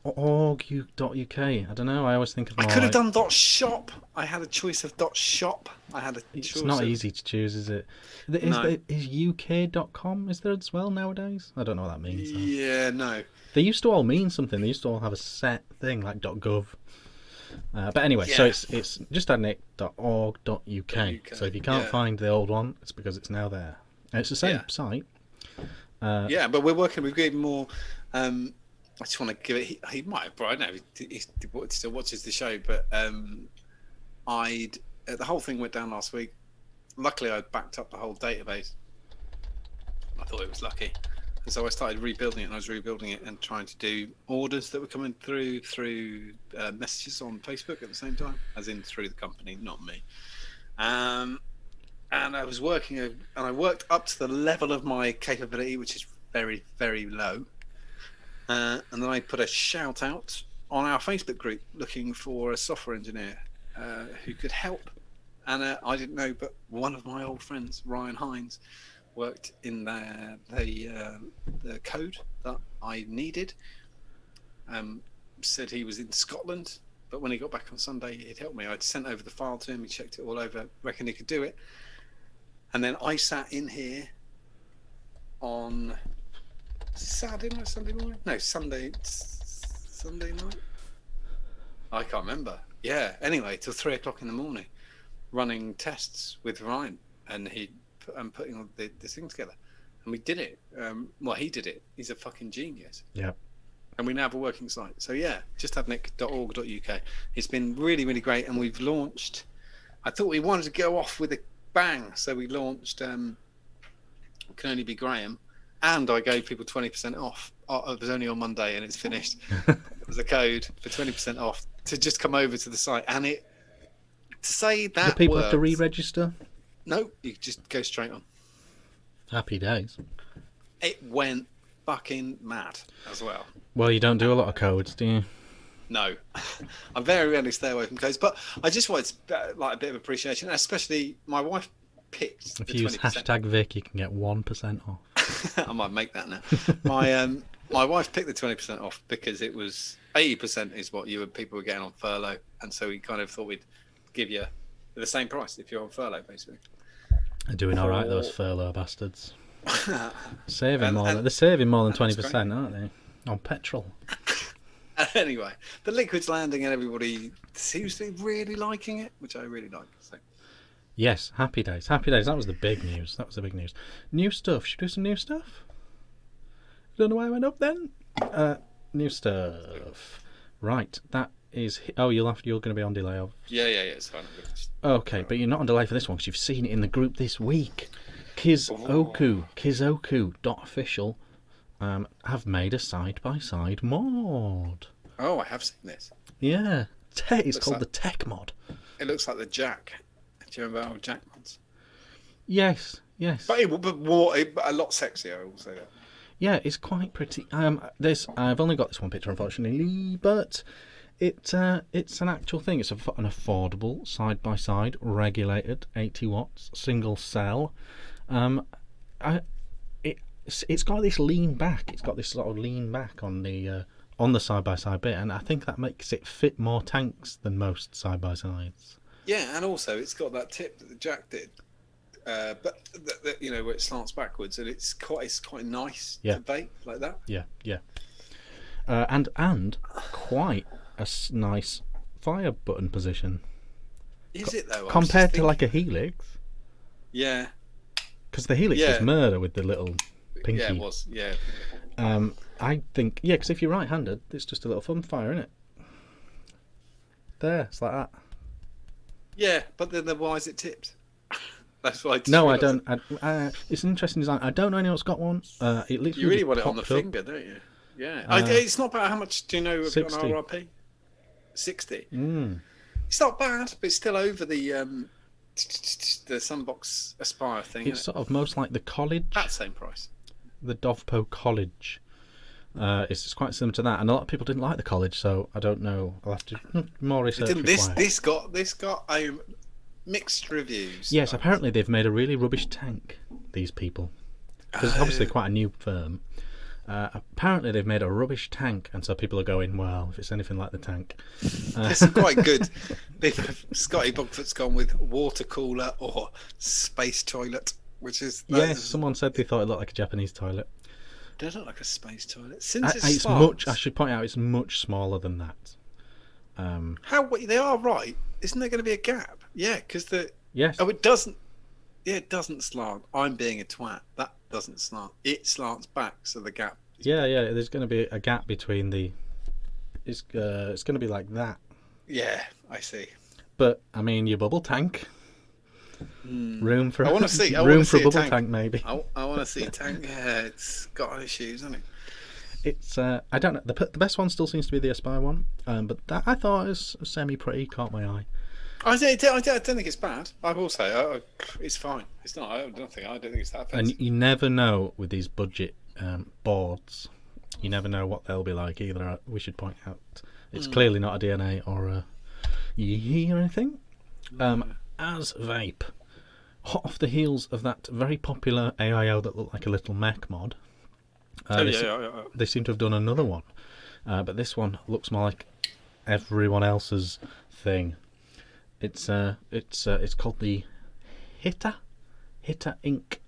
org.uk. I don't know. I always think of I more could have like- done .shop. I had a choice of .shop. I had a It's choice not of... easy to choose, is it? No. Is UK.com? Is there as well nowadays? I don't know what that means. Though. Yeah, no. They used to all mean something. They used to all have a set thing like .gov. But anyway, so Yeah. it's justaddnic.org.uk. So if you can't yeah. find the old one, it's because it's now there. And it's the same Yeah. site. Yeah, but we're working. We've given more. I just want to give it. He might have. I don't know. He still watches the show, but the whole thing went down last week. Luckily, I backed up the whole database. I thought it was lucky, and so I started rebuilding it. And I was rebuilding it and trying to do orders that were coming through messages on Facebook at the same time, as in through the company, not me. And I was working, and I worked up to the level of my capability, which is very, very low. And then I put a shout out on our Facebook group looking for a software engineer who could help. And I didn't know, but one of my old friends, Ryan Hines, worked in the code that I needed. Said he was in Scotland, but when he got back on Sunday, he'd help me. I'd sent over the file to him. He checked it all over, reckoned he could do it. And then I sat in here on Saturday night, Sunday morning? No, Sunday night? I can't remember. Yeah, anyway, till 3 o'clock in the morning, running tests with Ryan, and putting all this thing together. And we did it. Well, he did it. He's a fucking genius. Yeah. And we now have a working site. So yeah, justaddnic.org.uk. It's been really, really great. And we've launched, I thought we wanted to go off with a bang. So we launched Can Only Be Graham. And I gave people 20% off. It was only on Monday and it's finished. It was a code for 20% off to just come over to the site. And to say that the people works, have to re-register? No, you just go straight on. Happy days. It went fucking mad as well. Well, you don't do a lot of codes, do you? No, I very rarely stay away from codes, but I just wanted like a bit of appreciation, especially my wife picked. If the you use 20%. #Vic, you can get 1% off. I might make that now. My wife picked the 20% off because it was 80% is what people were getting on furlough, and so we kind of thought we'd give you the same price if you're on furlough, basically. They're doing all right, those furlough bastards. Saving more. They're saving more than 20%, aren't they? On petrol. Anyway, the liquid's landing and everybody seems to be really liking it, which I really like. So. Yes, happy days. Happy days. That was the big news. New stuff. Should we do some new stuff? Don't know why I went up then. New stuff. Right. That is. Oh, you're going to be on delay. Yeah. It's fine. Okay, but you're not on delay for this one because you've seen it in the group this week. Kizoku.official have made a side-by-side mod. Oh, I have seen this. Yeah. It's called the Tech mod. It looks like the Jack. Do you remember our Jack mods? Yes. But a lot sexier, I will say that. Yeah, it's quite pretty. I've only got this one picture, unfortunately, but it's an actual thing. It's an affordable side-by-side, regulated, 80 watts, single cell. It's got this lean back. It's got this sort of lean back on the side-by-side bit, and I think that makes it fit more tanks than most side-by-sides. Yeah, and also it's got that tip that the Jack did, but where it slants backwards, and it's quite nice to vape like that. Yeah. And quite a nice fire button position. Is it though? Compared to like a Helix? Yeah. Because the Helix was murder with the little pinky. Yeah, it was. Yeah. I think because if you're right-handed, it's just a little fun fire, isn't it? There, it's like that. Yeah, but then why is it tipped? That's why. I don't. It's an interesting design. I don't know anyone that's got one. It looks you really want it on the finger, don't you? Yeah. It's not bad. How much do you know of an RRP? 60. It's not bad, but it's still over the Sunbox Aspire thing. It's sort of most like the College. That same price. The Dovpo College. It's just quite similar to that, and a lot of people didn't like the College, so I don't know. I'll have to more research. This got mixed reviews. Yes, apparently they've made a really rubbish tank. These people, because obviously quite a new firm. Apparently they've made a rubbish tank, and so people are going, well, if it's anything like the tank. It's quite good. Scotty Bogfoot's gone with water cooler or space toilet, which is... someone said they thought it looked like a Japanese toilet. Does look like a space toilet. I should point out, it's much smaller than that. They are right. Isn't there going to be a gap? Yeah, because Yes. Oh, it doesn't... Yeah, it doesn't slant. I'm being a twat. That doesn't slant. It slants back, so the gap. Yeah. There's going to be a gap between the. It's going to be like that. Yeah, I see. But I mean, your bubble tank. Room for. I want to see. Room for a bubble tank, maybe. I want to see a tank. Yeah, it's got issues, hasn't it? It's. I don't know. The best one still seems to be the Aspire one. But that I thought was semi-pretty. Caught my eye. I don't think it's bad. I will say it's fine. It's not. I don't think it's that offensive. And you never know with these budget boards. You never know what they'll be like either. We should point out it's clearly not a DNA or a Yee or anything. As vape, hot off the heels of that very popular AIO that looked like a little mech mod. They seem to have done another one, but this one looks more like everyone else's thing. It's called the Hitter Ink.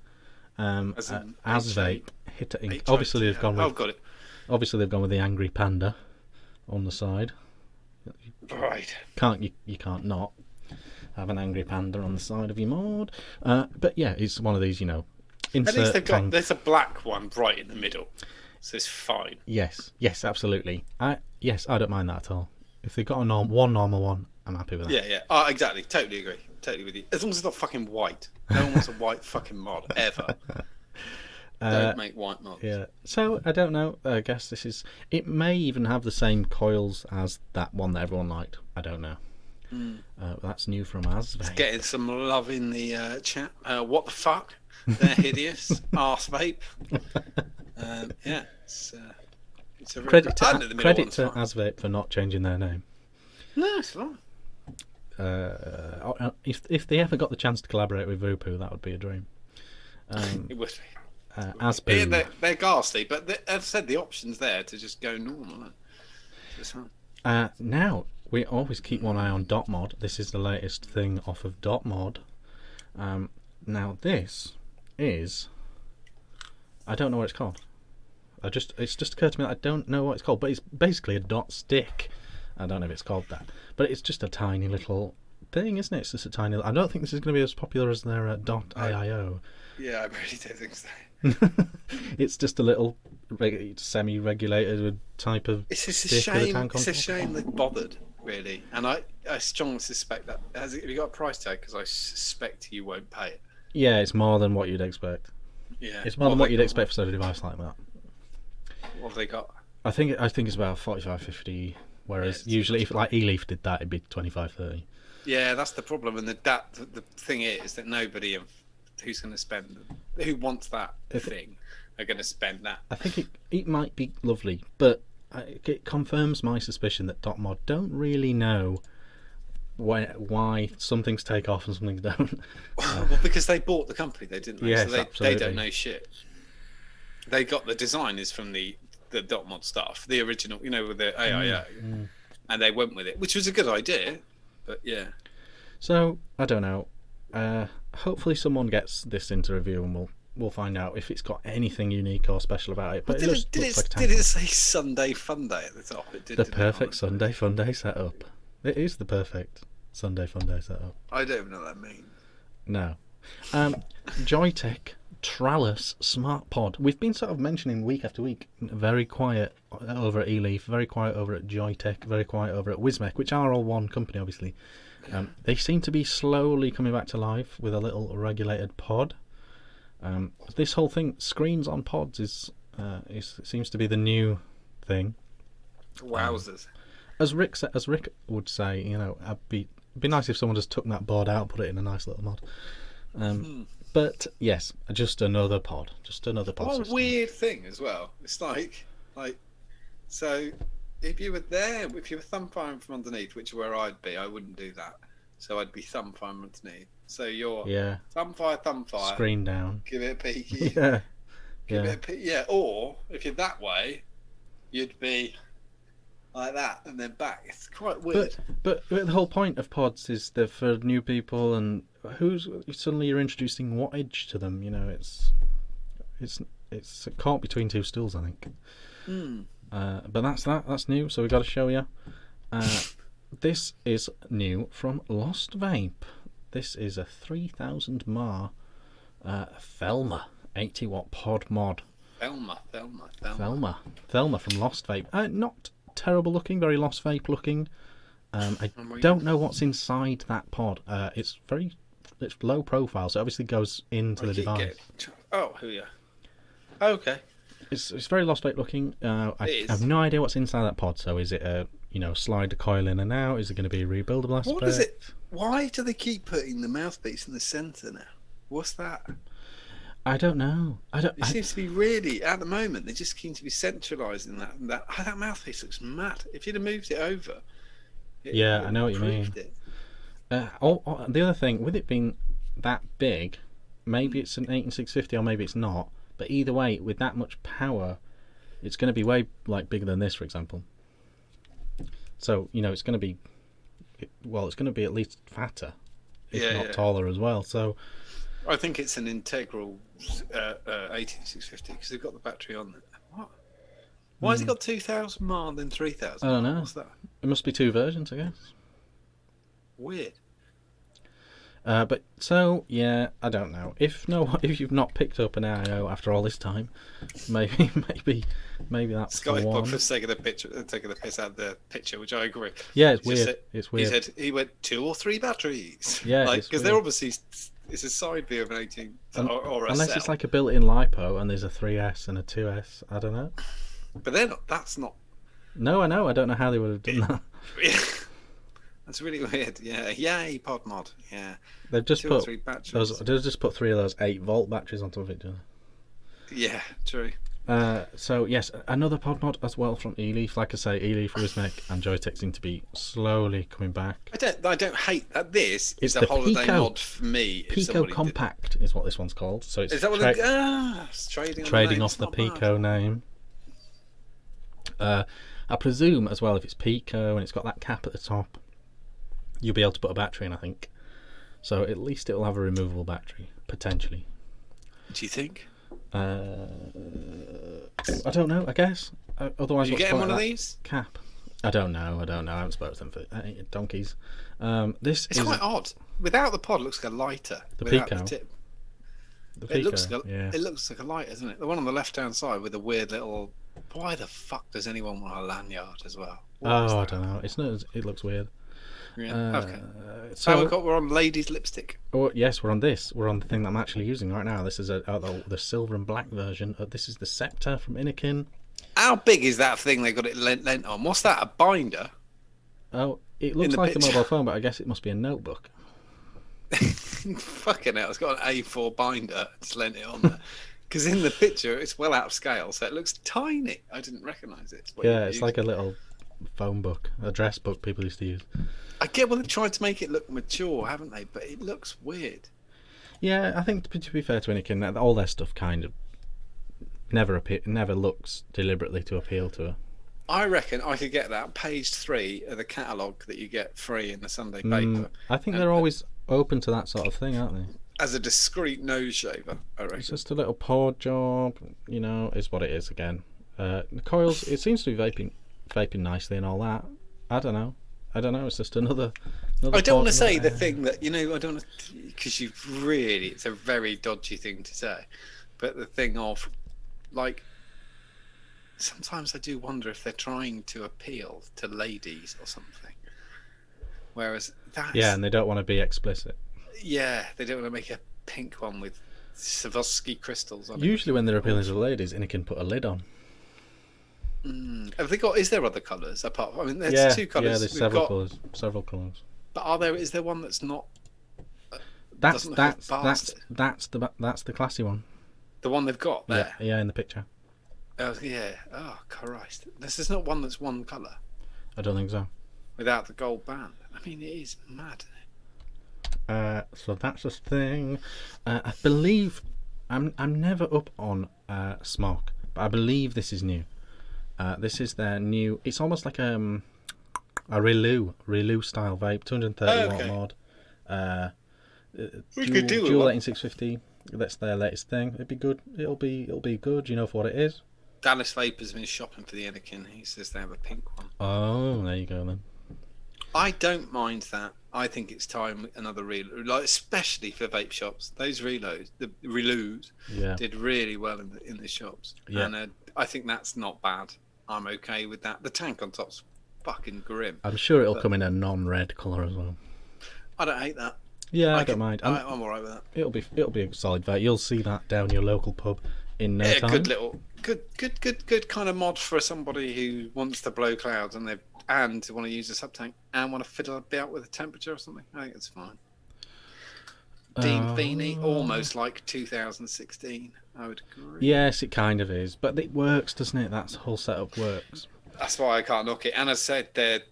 As vape, Hitter Ink. Obviously they've gone with. I've got it. Obviously they've gone with the angry panda on the side. Right. You can't not have an angry panda on the side of your mod. But yeah, it's one of these, you know. At least there's a black one right in the middle, so it's fine. Yes, absolutely. I don't mind that at all. If they've got a one normal one, I'm happy with that. Yeah. Oh, exactly. Totally agree. Totally with you. As long as it's not fucking white. No one wants a white fucking mod ever. Don't make white mods. Yeah. So I don't know. I guess this is. It may even have the same coils as that one that everyone liked. I don't know. That's new from Asvape. It's getting some love in the chat. What the fuck? They're hideous. Arse vape. Yeah. It's a credit to Asvape for not changing their name. No, it's fine. If they ever got the chance to collaborate with Vupu, that would be a dream. It would be. Yeah, they're ghastly, but as I said, the option's there to just go normal. Now, we always keep one eye on .mod. This is the latest thing off of .mod. Now, this is... I don't know what it's called. It's just occurred to me that I don't know what it's called, but it's basically a dot stick. I don't know if it's called that, but it's just a tiny little thing, isn't it? It's just a tiny. I don't think this is going to be as popular as their .aio. Yeah, I really don't think so. It's just a little semi-regulated type of. It's just stick a shame. It's a shame they bothered, really, and I strongly suspect that. Have you got a price tag? Because I suspect you won't pay it. Yeah, it's more than what you'd expect. Yeah, it's more than what you'd expect for a device like that. What have they got? I think it's about 45-50. Whereas usually, if like eLeaf did that, it'd be 25-30. Yeah, that's the problem, and the thing is that nobody who wants that thing are going to spend that. I think it might be lovely, but it confirms my suspicion that .mod don't really know why some things take off and some things don't. Well, because they bought the company, didn't they? Yes, so they don't know shit. They got the design is from the .mod stuff, the original, with the AIO, and they went with it, which was a good idea, but yeah. So I don't know. Hopefully, someone gets this into review, and we'll find out if it's got anything unique or special about it. But did it say Sunday Fun Day at the top? It did. The perfect Sunday Fun Day setup. It is the perfect Sunday Fun Day setup. I don't even know what that means. No. Joytech Trellis Smart Pod. We've been sort of mentioning week after week. Very quiet over at eLeaf, very quiet over at Joytech, very quiet over at Wismec, which are all one company, obviously. They seem to be slowly coming back to life with a little regulated pod. This whole thing, screens on pods, seems to be the new thing. Wowzers! As Rick would say, it'd be nice if someone just took that board out and put it in a nice little mod. But yes, just another pod. What a weird thing as well. It's like, so if you were thumb firing from underneath, which is where I'd be, I wouldn't do that. So I'd be thumb firing underneath. So you're thumb fire, screen down, give it a peeky, give it a peek, Or if you're that way, you'd be like that and then back. It's quite weird. But the whole point of pods is they're for new people, and suddenly you're introducing wattage to them. It's caught between two stools, I think. But that's new, so we got to show you. This is new from Lost Vape. This is a 3000 mAh Thelma 80 watt pod mod. Thelma from Lost Vape. Not terrible looking, very Lost Vape looking. I don't know what's inside that pod. It's low profile, so it obviously goes into the device. Okay. It's very Lost Vape looking. I have no idea what's inside that pod. So is it a slide the coil in and out? Is it going to be a rebuildable aspect? What is it? Why do they keep putting the mouthpiece in the centre now? What's that? I don't know. It seems to be really, at the moment, they're just keen to be centralising that. That mouthpiece looks mad. If you'd have moved it over. I know what you mean. The other thing, with it being that big, maybe it's an 18650 or maybe it's not. But either way, with that much power, it's going to be way bigger than this, for example. So it's going to be, well, it's going to be at least fatter, if not taller as well. So I think it's an integral 18650 because they've got the battery on it. What? Why has it got 2,000 mAh and then 3,000? I don't know. What's that? It must be 2 versions, I guess. Weird. But so yeah, I don't know. If you've not picked up an AIO after all this time, maybe that's Scotty the one. Bogford's taking the piss out of the picture, which I agree. Yeah, it's weird. It's weird. He said he went 2 or 3 batteries. Yeah, because they're obviously it's a side view of an 18 or a unless cell. it's like a built-in lipo and there's a 3S and a 2S. I don't know. But they're not. That's not. No, I know. I don't know how they would have done that. That's really weird. Yeah, yay, pod mod. Yeah, They've just 2 put or 3 batteries. they've just put 3 of those 8-volt batteries on top of it. Yeah, true. So yes, another pod mod as well from eLeaf. Like I say, eLeaf, Rhythmic, and Joytech seem to be slowly coming back. I don't hate that. This It's is a the holiday Pico. mod for me. Pico Compact is what this one's called. So it's Is that what it's trading? trading on off the Pico name. I presume as well, if it's Pico and it's got that cap at the top, you'll be able to put a battery in, I think. So at least it will have a removable battery, potentially. Do you think? I don't know, I guess. Otherwise, Are you what's getting the point one of that these? cap? I don't know. I haven't spoken to them for donkeys. This It's is quite odd. Without the pod, it looks like a lighter. The Without Pico. The tip. the It Pico. looks like a lighter, doesn't it? The one on the left-hand side with the weird little. Why the fuck does anyone want a lanyard as well? What is I that? don't know. It's not. It looks weird. Yeah. Okay. So We're on ladies' lipstick. yes, we're on this. We're on the thing that I'm actually using right now. This is the silver and black version. This is the Scepter from Inikin. How big is that thing they got it lent on? What's that? A binder? Oh, it looks the like picture. a mobile phone, but I guess it must be a notebook. Fucking hell! It's got an A4 binder. Just lent it on there. Because in the picture, it's well out of scale, so it looks tiny. I didn't recognise it. It's like a little phone book, address book people used to use. I get what they've tried to make it look mature, haven't they? But it looks weird. Yeah, I think to be fair to Inikin, all their stuff kind of never looks deliberately to appeal to her. I reckon I could get that page 3 of the catalogue that you get free in the Sunday paper. I think they're always open to that sort of thing, aren't they? As a discreet nose shaver, I reckon. It's just a little port job, is what it is again. The coils, it seems to be vaping nicely and all that. I don't know. It's just another I don't want to say the thing that, I don't because it's a very dodgy thing to say. But the thing of, sometimes I do wonder if they're trying to appeal to ladies or something. Whereas that's... Yeah, and they don't want to be explicit. Yeah, they don't want to make a pink one with Swarovski crystals on it. Usually when they're appealing to ladies, Inikin put a lid on. Have they got? Is there other colours apart? There's 2 colours. Yeah, there's several colours. But is there one that's not? That's the classy one. The one they've got there. Yeah, in the picture. Oh yeah. Oh Christ! This is not one that's one colour. I don't think so. Without the gold band. I mean, it is mad. So that's the thing. I believe I'm never up on Smok, but I believe this is new. This is their new. It's almost like a Relu style vape, 230 watt mod. Dual 18650. That's their latest thing. It'd be good. It'll be good. You know for what it is. Dallas Vapor's been shopping for the Anakin. He says they have a pink one. Oh, there you go then. I don't mind that. I think it's time another reload, especially for vape shops. Those reloads, the reloads, did really well in the shops. Yeah. And I think that's not bad. I'm okay with that. The tank on top's fucking grim. I'm sure it'll come in a non-red colour as well. I don't hate that. Yeah, I don't mind. I'm alright with that. It'll be a solid vape. You'll see that down your local pub in no time. Good kind of mod for somebody who wants to blow clouds and want to use a sub tank and want to fiddle about with the temperature or something. I think it's fine. Dean Feeney, almost like 2016. I would agree. Yes, it kind of is, but it works, doesn't it? That whole setup works. That's why I can't knock it. And as I said, that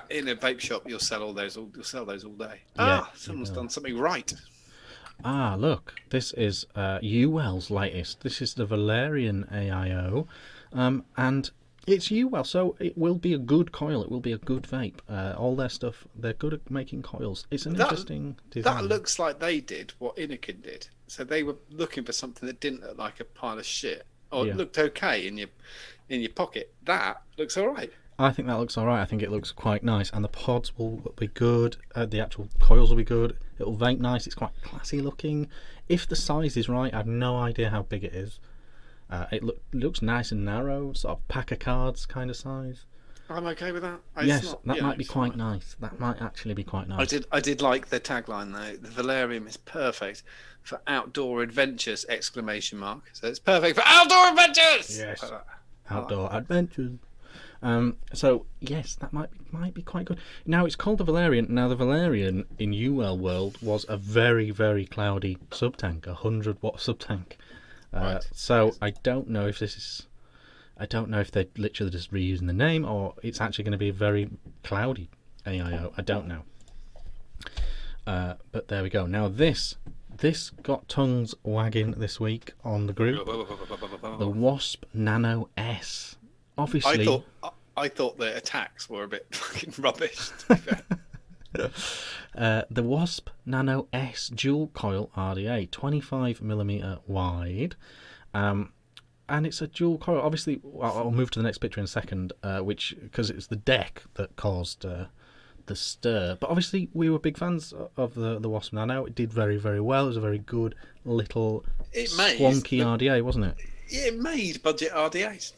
in a vape shop, you'll sell those all day. Yeah, Someone's done something right. Ah, look, this is UL's latest. This is the Valerian AIO, and it's UL, so it will be a good coil. It will be a good vape. All their stuff, they're good at making coils. It's an interesting design. That looks like they did what Inikin did. So they were looking for something that didn't look like a pile of shit, or Yeah. it looked okay in your pocket. That looks all right. I think that looks alright. I think it looks quite nice, and the pods will be good. The actual coils will be good. It'll vape nice. It's quite classy looking. If the size is right, I have no idea how big it is. It looks nice and narrow, sort of pack of cards kind of size. I'm okay with that. Yes, that might be quite nice. That might actually be quite nice. I did like the tagline though. The Valerium is perfect for outdoor adventures! Exclamation mark. So it's perfect for outdoor adventures. Yes, Like that. outdoor adventures. So yes, that might be quite good. Now it's called the Valerian. Now the Valerian in UL world was a very very cloudy sub tank, 100-watt sub tank. Right. So I don't know if this is. I don't know if they're literally just reusing the name or it's actually going to be a very cloudy AIO. I don't know. But there we go. Now this got tongues wagging this week on the group. The Wasp Nano S. Obviously, I thought the attacks were a bit fucking rubbish. To be fair. the Wasp Nano S dual coil RDA, 25mm wide. And it's a dual coil. Obviously, I'll move to the next picture in a second, which because it's the deck that caused the stir. But obviously, we were big fans of the Wasp Nano. It did very, very well. It was a very good little swanky RDA, wasn't it? It made budget RDAs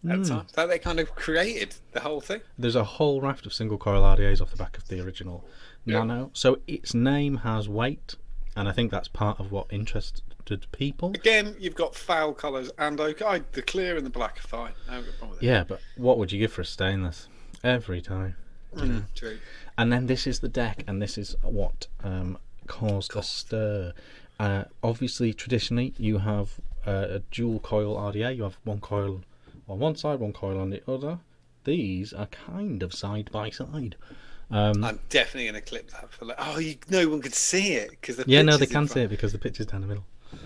at the time. So they kind of created the whole thing. There's a whole raft of single coil RDAs off the back of the original Nano. So its name has weight, and I think that's part of what interested people. Again, you've got foul colours and okay. The clear and the black are fine. I haven't got a problem with it. Yeah, but what would you give for a stainless? Every time. True. And then this is the deck, and this is what caused a stir. Obviously, traditionally, you have a dual coil RDA. You have one coil on one side, one coil on the other. These are kind of side by side. I'm definitely going to clip that for no one could see it because they can see it because the picture's down the middle.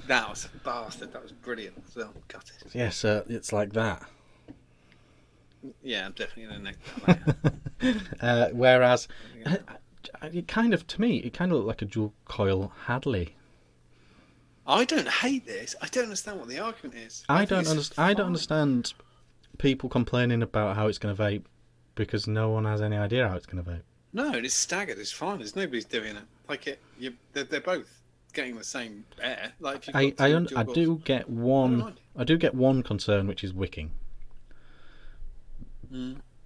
That was a bastard. That was brilliant. So got it. Yes, it's like that. Yeah, I'm definitely going to nick that. Whereas, it kind of looked like a dual coil Hadley. I don't hate this. I don't understand what the argument is. I don't understand people complaining about how it's going to vape because no one has any idea how it's going to vape. No, it's staggered. It's fine. There's nobody's doing it. Like they're both getting the same air. Like I do get one concern, which is wicking.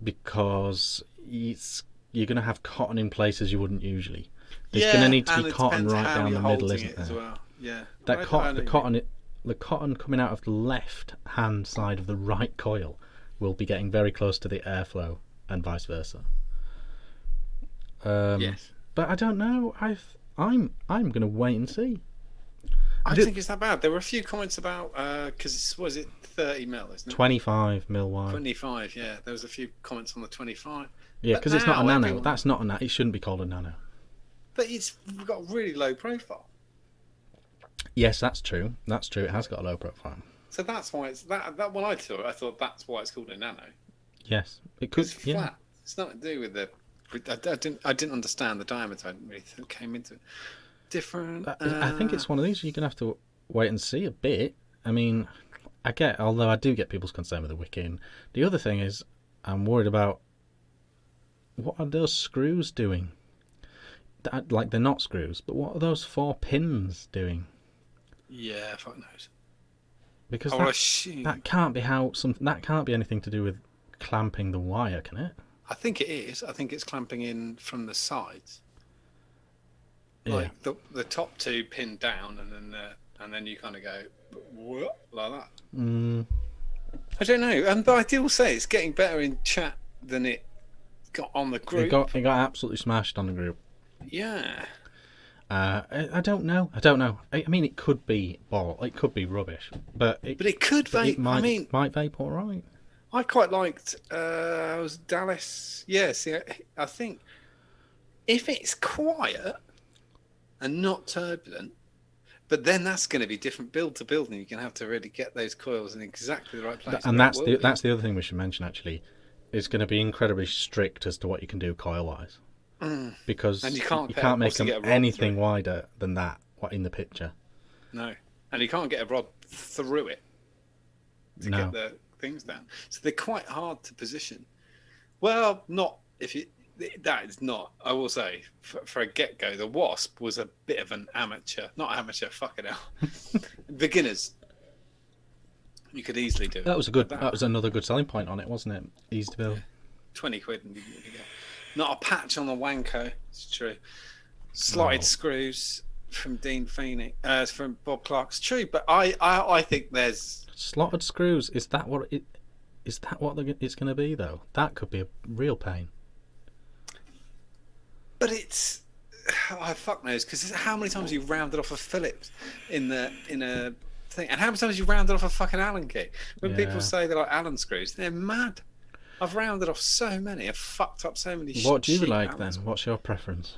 Because you're going to have cotton in places you wouldn't usually. There's going to need to be cotton right down the middle, isn't there? As well. Yeah. The cotton coming out of the left hand side of the right coil will be getting very close to the airflow, and vice versa. Yes. But I don't know. I'm going to wait and see. I think it's that bad. There were a few comments about because was it 30mm, isn't it? 25mm wide. 25, yeah. There was a few comments on the 25. Yeah, because it's not a nano. That's not a nano. It shouldn't be called a nano. But it's got a really low profile. Yes, that's true. That's true. It has got a low profile. So that's why it's that. When I thought that's why it's called a nano. Yes, it could. It's flat. It's nothing to do with the. I didn't understand the diameter. I didn't really think came into it. Different. I think it's one of these you're gonna have to wait and see a bit. I mean, although I do get people's concern with the wicking. The other thing is, I'm worried about what are those screws doing? Like they're not screws, but what are those 4 pins doing? Yeah, fuck knows. Because that can't be that can't be anything to do with clamping the wire, can it? I think it is. I think it's clamping in from the sides. Yeah. Like the top 2 pin down, and then you kind of go like that. I don't know. But I do say it's getting better in chat than it got on the group. It got absolutely smashed on the group. Yeah. I don't know. I mean, it could be it could be rubbish, but it could vape. Might vape all right. I quite liked. Was Dallas? Yeah. See, I think if it's quiet and not turbulent, But then that's going to be different build to build, and you're going to have to really get those coils in exactly the right place. And that's the other thing we should mention. Actually, it's going to be incredibly strict as to what you can do coil wise, because And you you can't can't make obviously them get a rod anything through. wider than that. What in the picture? No, and you can't get a rod through it to No. get the things down. So they're quite hard to position. Well, not if you. That is not. I will say, for a get-go, the Wasp was a bit of an amateur. Not amateur. Fucking hell. Beginners. You could easily do it. That was a good. That was another good selling point on it, wasn't it? Easy to build. 20 quid and you go. Not a patch on the Wanko. It's true. Slotted screws from Dean Phoenix, from Bob Clark. It's true, but I think there's Slotted screws. Is that what it? Is that what it's going to be though? That could be a real pain. But it's, fuck knows, because how many times you rounded off a Phillips in a thing, and how many times you rounded off a fucking Allen key? When people say they're like Allen screws, they're mad. I've rounded off so many. I've fucked up so many. What do you like Allen then? screws. What's your preference?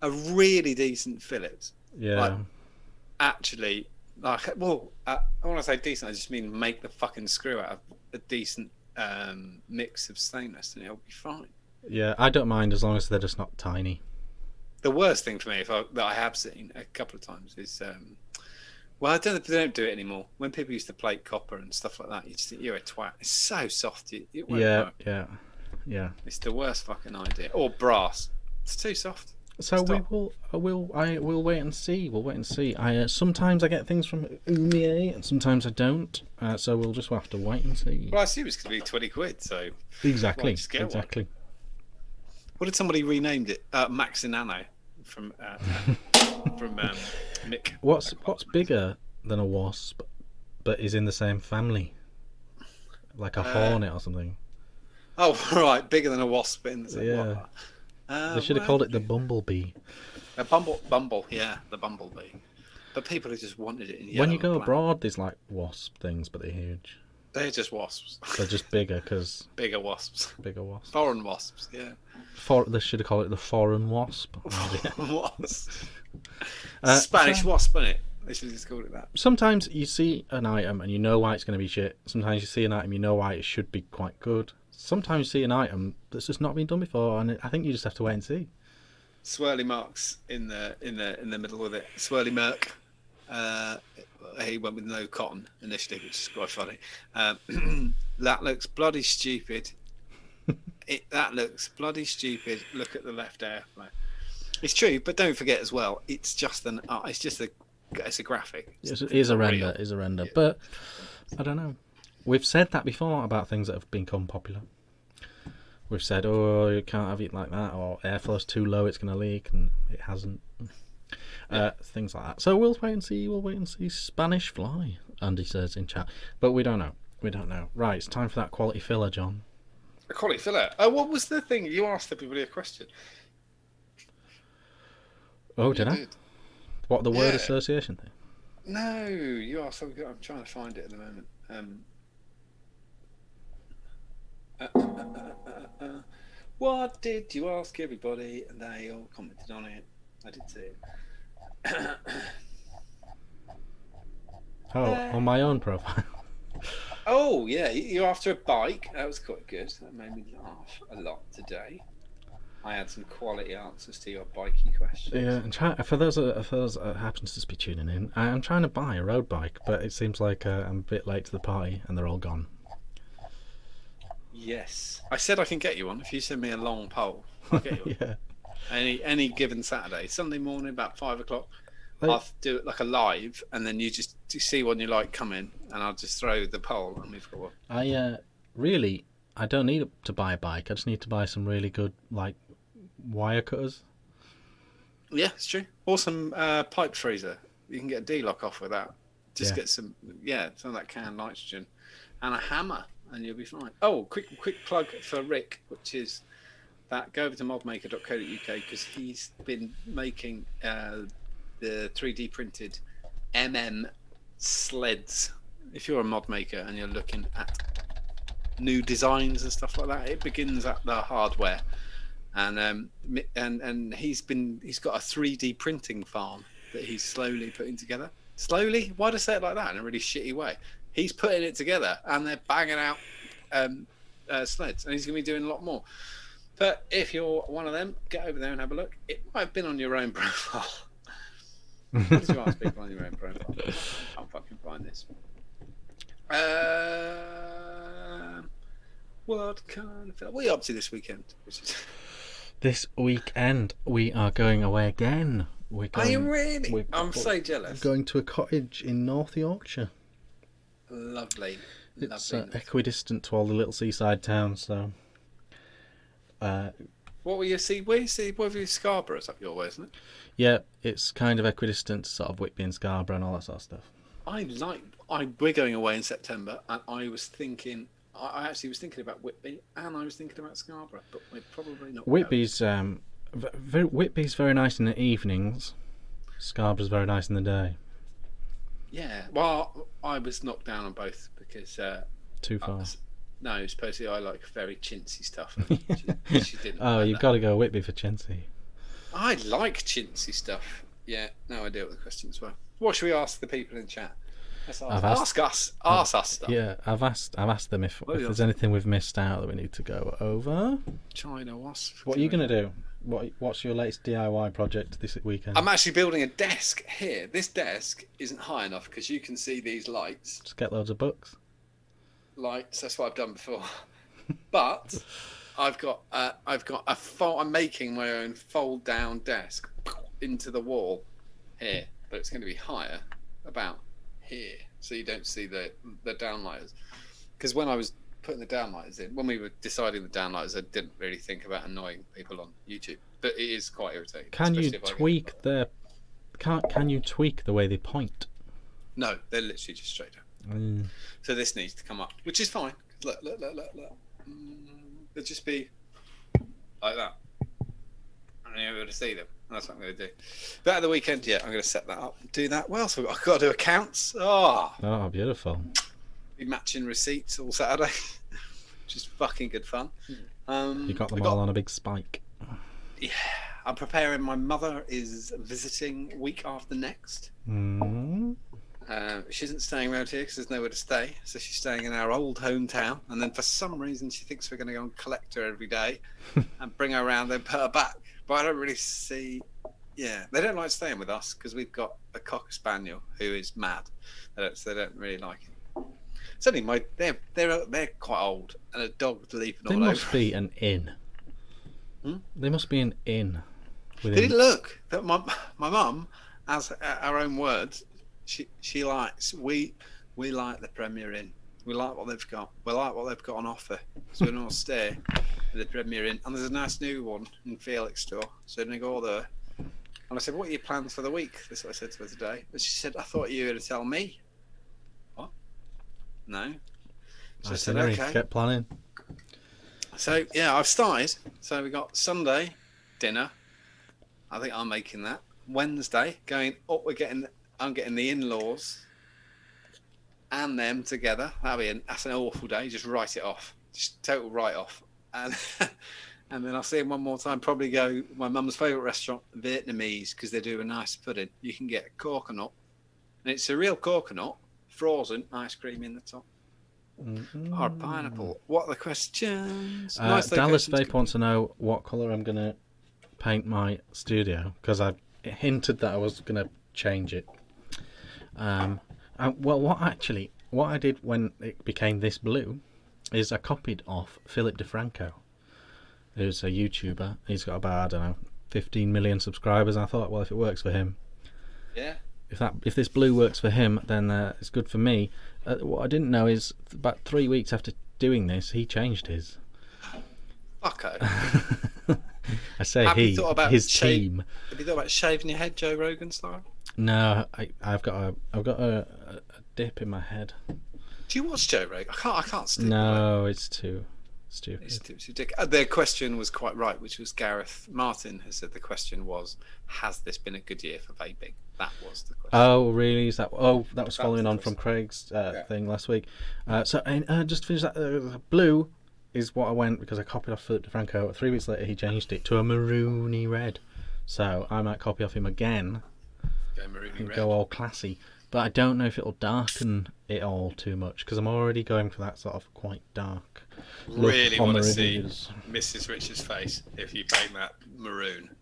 A really decent Phillips. Yeah. Like, actually, like, well, I want to say decent. I just mean make the fucking screw out of a decent mix of stainless, and it'll be fine. Yeah, I don't mind as long as they're just not tiny. The worst thing for me, that I have seen a couple of times, is well, I don't know if they don't do it anymore. When people used to plate copper and stuff like that, you just think you're a twat. It's so soft. It won't work. Yeah. It's the worst fucking idea. Or brass. It's too soft. So Stop. we'll wait and see. We'll wait and see. Sometimes I get things from Umier, and sometimes I don't. So we'll just have to wait and see. Well, I assume it's going to be 20 quid. So Exactly. just get one. Exactly. What did somebody renamed it? Maxinano from Nick. What's bigger than a wasp, but is in the same family, like a hornet or something? Oh, right, bigger than a wasp in the same. They should have called it the bumblebee. A bumble, yeah, the bumblebee. But people have just wanted it in yellow. When you go and black. abroad, there's like wasp things, but they're huge. They're just wasps. They're just bigger because Bigger wasps. bigger wasps. Foreign wasps, yeah. They should have called it the foreign wasp. Wasps. Spanish wasp, isn't it? They should have just called it that. Sometimes you see an item and you know why it's going to be shit. Sometimes you see an item you know why it should be quite good. Sometimes you see an item that's just not been done before, and I think you just have to wait and see. Swirly marks in the middle with it. Swirly Merc. He went with no cotton initially, which is quite funny. That looks bloody stupid. That looks bloody stupid. Look at the left airflow. It's true, but don't forget as well. It's just it's a graphic. It is a render. Is a render, but I don't know. We've said that before about things that have become popular. We've said, oh, you can't have it like that, or airflow's too low, it's going to leak, and it hasn't. Things like that. So we'll wait and see. We'll wait and see. Spanish fly, Andy says in chat, but we don't know. We don't know. Right, it's time for that quality filler, John. A quality filler. Oh, what was the thing? You asked everybody a question. Oh, did I? Did. What, the word association thing? No, you asked something. I'm trying to find it at the moment. What did you ask everybody? And they all commented on it. I did see it. On my own profile. Oh, yeah, you're after a bike. That was quite good. That made me laugh a lot today. I had some quality answers to your bikey questions. Yeah, and for those that happen to just be tuning in, I'm trying to buy a road bike, but it seems like I'm a bit late to the party and they're all gone. Yes. I said I can get you one if you send me a long pole. I'll get you one. Any given Saturday. Sunday morning about 5 o'clock. I'll do it like a live, and then you see one you like come in, and I'll just throw the pole and we've got one. I don't need to buy a bike. I just need to buy some really good like wire cutters. Yeah, it's true. Or some pipe freezer. You can get a D-lock off with that. Just get some of that canned nitrogen and a hammer, and you'll be fine. Oh, quick plug for Rick, which is that go over to modmaker.co.uk because he's been making the 3D printed sleds. If you're a mod maker and you're looking at new designs and stuff like that, it begins at the hardware. And he's got a 3D printing farm that he's slowly putting together. Slowly? Why do I say it like that in a really shitty way? He's putting it together, and they're banging out sleds, and he's going to be doing a lot more. But if you're one of them, get over there and have a look. It might have been on your own profile. What did you ask people on your own profile? I'll fucking find this. What kind of... What are you up to this weekend? This weekend we are going away again. Are you really? I'm so jealous. Going to a cottage in North Yorkshire. Lovely. It's equidistant to all the little seaside towns, so... what were you see? Where you see? Where you Scarborough's up your way, isn't it? Yeah, it's kind of equidistant to sort of Whitby and Scarborough and all that sort of stuff. We're going away in September, and I was thinking... I actually was thinking about Whitby, and I was thinking about Scarborough, but we're probably not. Whitby's Whitby's very nice in the evenings. Scarborough's very nice in the day. Yeah, well, I was knocked down on both because too far. No, supposedly I like very chintzy stuff. She didn't. Oh, like you've that. got to go Whitby for chintzy. I like chintzy stuff. Yeah, no idea what the question as well. What should we ask the people in chat? Ask us stuff. Yeah, I've asked them if there's anything we've missed out that we need to go over. China wasp. What are you going to do? What's your latest DIY project this weekend? I'm actually building a desk here. This desk isn't high enough because you can see these lights. Just get loads of books. Lights. That's what I've done before. But I'm making my own fold down desk into the wall here, but it's going to be higher, about here, so you don't see the downlighters. Because when I was putting the downlighters in, when we were deciding the downlighters, I didn't really think about annoying people on YouTube, but it is quite irritating. Can you tweak Can you tweak the way they point? No, they're literally just straight down. So this needs to come up, which is fine. Look. It'll just be like that, and you're able to see them. That's what I'm going to do. But at the weekend, yeah, I'm going to set that up and do that. What else have I've got to do? Accounts. Oh, beautiful. Be matching receipts all Saturday, which is fucking good fun. You got them all on a big spike. Yeah, I'm preparing. My mother is visiting week after next. She isn't staying around here because there's nowhere to stay, so she's staying in our old hometown. And then for some reason, she thinks we're going to go and collect her every day and bring her around and put her back. But I don't really see. Yeah, they don't like staying with us because we've got a cocker spaniel who is mad. So they don't really like it. Certainly, they're quite old, and a dog leaping all over. They must be an inn. They must be an inn. Did it look that my mum, as our own words, she likes we like the Premier Inn. We like what they've got. We like what they've got on offer. So we're going to stay at the Premier Inn. And there's a nice new one in Felix store. So we're going to go there. And I said, what are your plans for the week? This is what I said to her today. And she said, I thought you were going to tell me. What? No. So I said, okay. Get planning. So, yeah, I've started. So we got Sunday dinner. I think I'm making that. Wednesday, going up, I'm getting the in-laws and them together. That's an awful day. Just write it off. Just total write off. And and then I'll see them one more time. Probably go my mum's favourite restaurant, Vietnamese, because they do a nice pudding. You can get a coconut, and it's a real coconut, frozen, ice cream in the top. Or pineapple. What are the questions? Nice Dallas Vape wants to know what colour I'm going to paint my studio, because I hinted that I was going to change it. Well, what I did when it became this blue is I copied off Philip DeFranco, who's a YouTuber. He's got about, I don't know, 15 million subscribers. And I thought, well, if it works for him, yeah. If this blue works for him, then it's good for me. What I didn't know is about 3 weeks after doing this, he changed his. Fucko. I say his team. Have you thought about shaving your head, Joe Rogan style? No, I've got a dip in my head. Do you watch Joe Rogan? I can't stick. No, it's too stupid. It's too ridiculous. Their question was quite right, which was Gareth Martin has said the question was, has this been a good year for vaping? That was the question. Oh, really? That was following on from Craig's thing last week. So just to finish that, blue is what I went because I copied off Philip DeFranco. 3 weeks later, he changed it to a maroony red. So I might copy off him again Go maroony and red. go all classy. But I don't know if it'll darken it all too much because I'm already going for that sort of quite dark look Really on want the to see reviews. Mrs. Richards' face if you paint that maroon.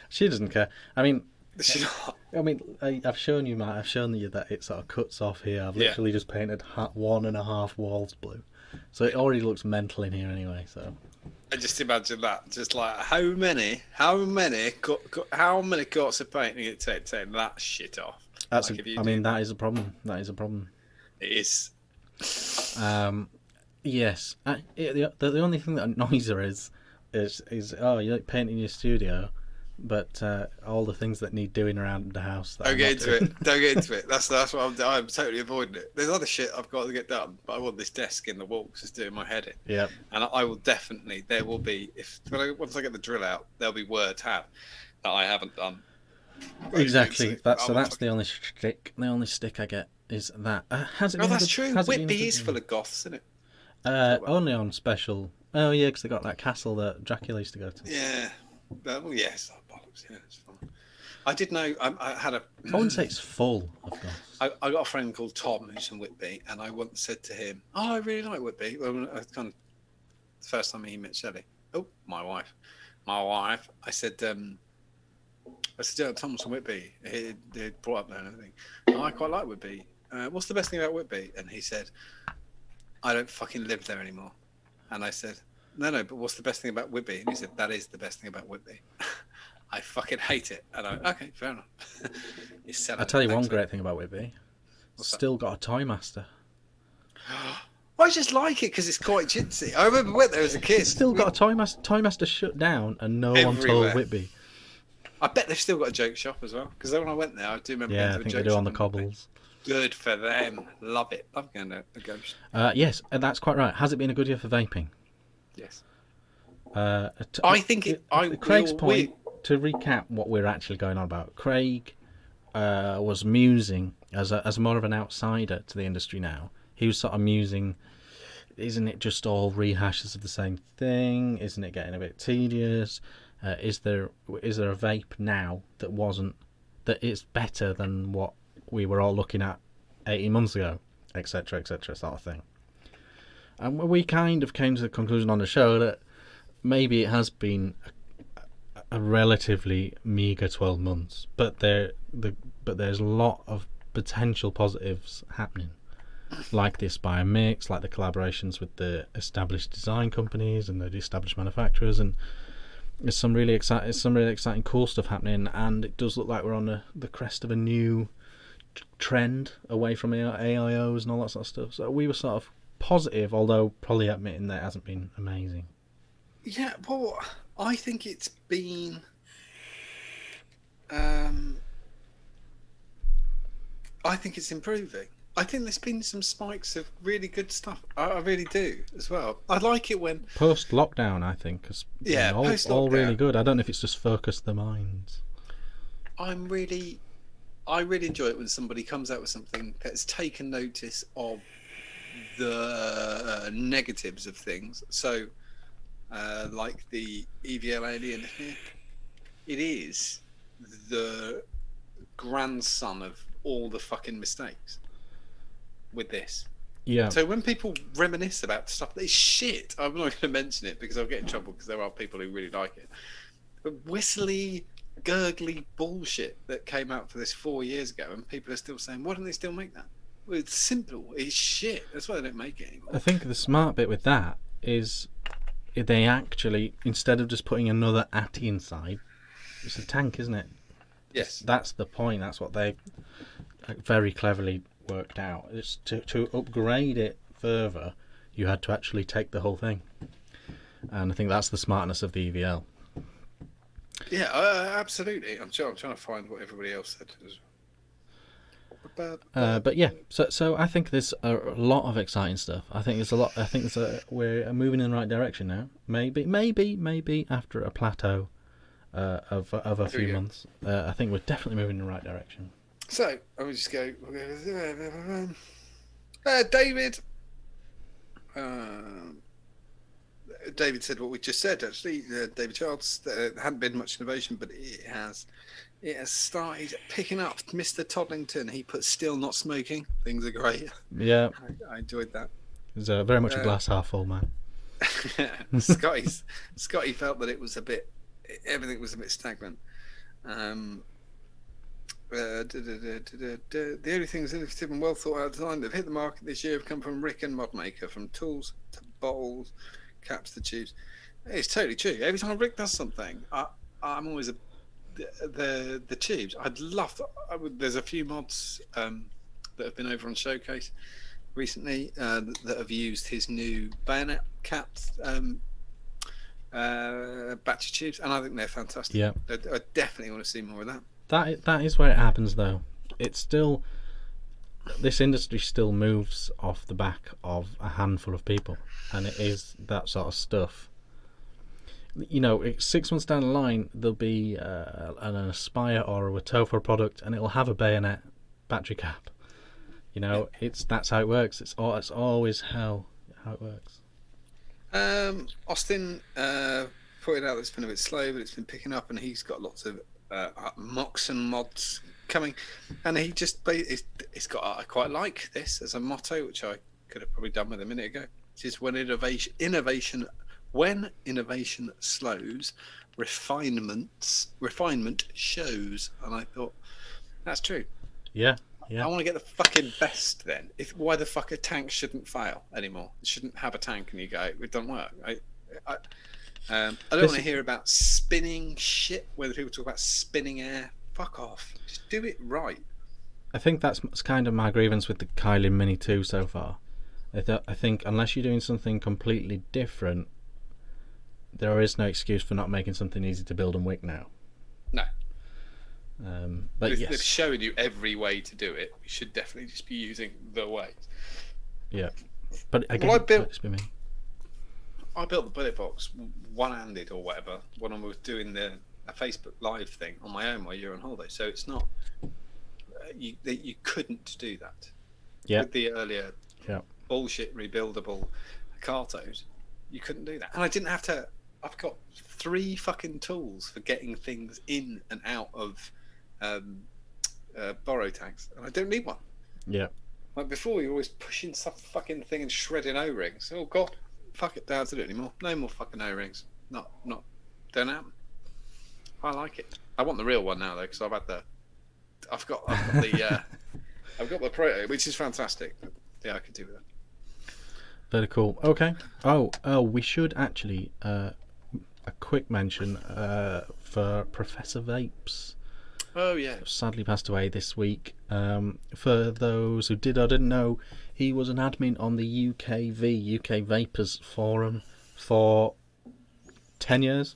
She doesn't care. I mean, Does she not? I've shown you, Matt. I've shown you that it sort of cuts off here. I've Yeah. literally just painted 1.5 walls blue, so it already looks mental in here anyway. So I just imagine that. Just like how many coats of painting it takes to take that shit off. that's. Like, if you I do mean, that is a problem. That is a problem. It is. Yes. The only thing that annoys her is oh, you like painting your studio, but all the things that need doing around the house. That Don't I'm get not into doing. it. Don't get into it. That's what I'm doing. I'm totally avoiding it. There's other shit I've got to get done, but I want this desk in the wall because it's doing my head in. Yeah. And I will definitely. There will be once I get the drill out, there'll be word tab that I haven't done. Exactly. That's the only stick. The only stick I get is that. Has it? Oh, that's true. Has it been Whitby is full of goths, isn't it? only on special. Oh yeah, because they got that castle that Dracula used to go to. Yeah. Well, yes. Oh, bollocks. Yeah, it's fine. I did know. I had a. I wouldn't say it's full of goths. I got a friend called Tom who's from Whitby, and I once said to him, "Oh, I really like Whitby." Well, kind of the first time he met Shelley. Oh, my wife. I said, yeah, Tom's from Whitby. He brought up there and everything. Oh, I quite like Whitby. What's the best thing about Whitby? And he said, I don't fucking live there anymore. And I said, no, but what's the best thing about Whitby? And he said, that is the best thing about Whitby. I fucking hate it. And I went, okay, fair enough. I'll tell you one great thing about Whitby. Still got a Toy Master. I just like it because it's quite chintzy. I remember went there as a kid. It's still got a Toy Master. Toy Master shut down and no one told Whitby. I bet they've still got a joke shop as well. Because when I went there, I do remember Yeah, going I to a think joke they do shop on the cobbles. Good for them. Love it. Love going to a ghost. Yes, that's quite right. Has it been a good year for vaping? Yes. I think Craig's point, to recap what we're actually going on about, Craig was musing as more of an outsider to the industry now. He was sort of musing, isn't it just all rehashes of the same thing? Isn't it getting a bit tedious? Is there a vape now that is better than what we were all looking at 18 months ago, etc., sort of thing? And we kind of came to the conclusion on the show that maybe it has been a relatively meagre 12 months, but there's a lot of potential positives happening, like the Aspire Mix, like the collaborations with the established design companies and the established manufacturers, and there's some really exciting cool stuff happening, and it does look like we're on the crest of a new trend away from AIOs and all that sort of stuff. So we were sort of positive, although probably admitting that it hasn't been amazing. Yeah, well, I think it's been. I think it's improving. I think there's been some spikes of really good stuff. I really do as well. I like it when post lockdown, I think, has been all really good. I don't know if it's just focused the minds. I really enjoy it when somebody comes out with something that's taken notice of the negatives of things. So, like the EVL alien here, it is the grandson of all the fucking mistakes with this. Yeah. So when people reminisce about stuff that is shit, I'm not going to mention it because I'll get in trouble because there are people who really like it. But whistly, gurgly bullshit that came out for this 4 years ago, and people are still saying, why don't they still make that? Well, it's simple. It's shit. That's why they don't make it anymore. I think the smart bit with that is they actually, instead of just putting another ATI inside, it's a tank, isn't it? Yes. That's the point. That's what they very cleverly worked out. It's to upgrade it further, you had to actually take the whole thing. And I think that's the smartness of the EVL. Yeah, absolutely. I'm trying to find what everybody else said as well. But yeah, so I think there's a lot of exciting stuff. I think we're moving in the right direction now. Maybe after a plateau of a few months, I think we're definitely moving in the right direction. So I will just go. David. David said what we just said. Actually, David Charles, there hadn't been much innovation, but it has. It has started picking up. Mr. Toddlington, he put still not smoking. Things are great. Yeah, I enjoyed that. it's very much a glass half full, man. Scotty felt that it was everything was a bit stagnant. The only things innovative and well thought out design that have hit the market this year have come from Rick and Modmaker, from tools to bottles, caps to tubes. It's totally true. Every time Rick does something, I'm always the tubes. I'd love. There's a few mods that have been over on Showcase recently that have used his new bayonet caps batch of tubes, and I think they're fantastic. Yeah, I definitely want to see more of that. That is where it happens, though. It's still, this industry still moves off the back of a handful of people, and it is that sort of stuff. 6 months down the line, there'll be an Aspire or a Watofa product, and it'll have a bayonet battery cap. That's how it works. It's always how it works. Austin pointed out that it's been a bit slow, but it's been picking up, and he's got lots of mocks and mods coming, and it's got. I quite like this as a motto, which I could have probably done with a minute ago. Which is when innovation slows, refinement shows, and I thought that's true. Yeah. I want to get the fucking best then. Why the fuck a tank shouldn't fail anymore? It shouldn't have a tank and you go, it doesn't work. I don't want to hear about spinning shit, whether people talk about spinning air. Fuck off. Just do it right. I think that's kind of my grievance with the Kylie Mini 2 so far. I think unless you're doing something completely different, there is no excuse for not making something easy to build and wick now. No. But They've shown you every way to do it. We should definitely just be using the way. Yeah. But again, I built the bullet box one-handed or whatever when I was doing a Facebook Live thing on my own while you're on holiday. So it's not you couldn't do that. Yeah. With the earlier bullshit rebuildable Cartos, you couldn't do that, and I didn't have to. I've got 3 fucking tools for getting things in and out of borrow tanks, and I don't need one. Yeah. Like before, you're always pushing some fucking thing and shredding O-rings. Oh god, fuck it, don't have to do it anymore. No more fucking O-rings. Not don't happen. I like it. I want the real one now though, because I've got the proto, which is fantastic. Yeah, I could do with that. Very cool. Okay. Oh, we should actually a quick mention for Professor Vapes. Oh yeah. Sadly passed away this week. For those who did or didn't know, he was an admin on the UK Vapors forum for 10 years,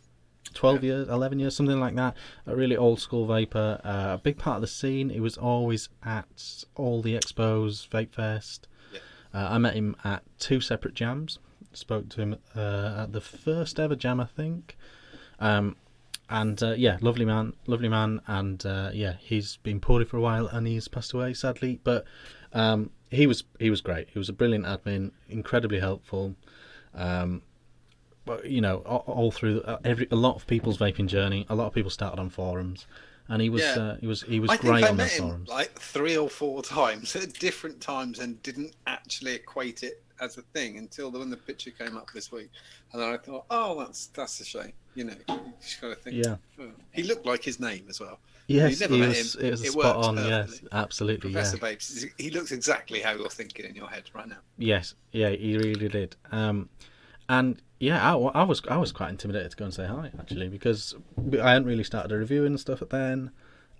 12 years, 11 years, something like that. A really old school vapor, a big part of the scene. He was always at all the expos, Vape Fest. I met him at 2 separate jams. Spoke to him at the first ever jam, I think. Lovely man. And he's been poorly for a while, and he's passed away sadly. But he was great. He was a brilliant admin, incredibly helpful. But all through a lot of people's vaping journey. A lot of people started on forums. And he was great on those forums. Like 3 or 4 times at different times, and didn't actually equate it as a thing until when the picture came up this week, and then I thought, oh, that's a shame. You just got to think. Yeah. Oh. He looked like his name as well. Yes, it was spot on. Yes, absolutely. Professor Babes, he looks exactly how you're thinking in your head right now. Yes, yeah, he really did. And yeah, I was quite intimidated to go and say hi actually, because I hadn't really started a review and stuff then,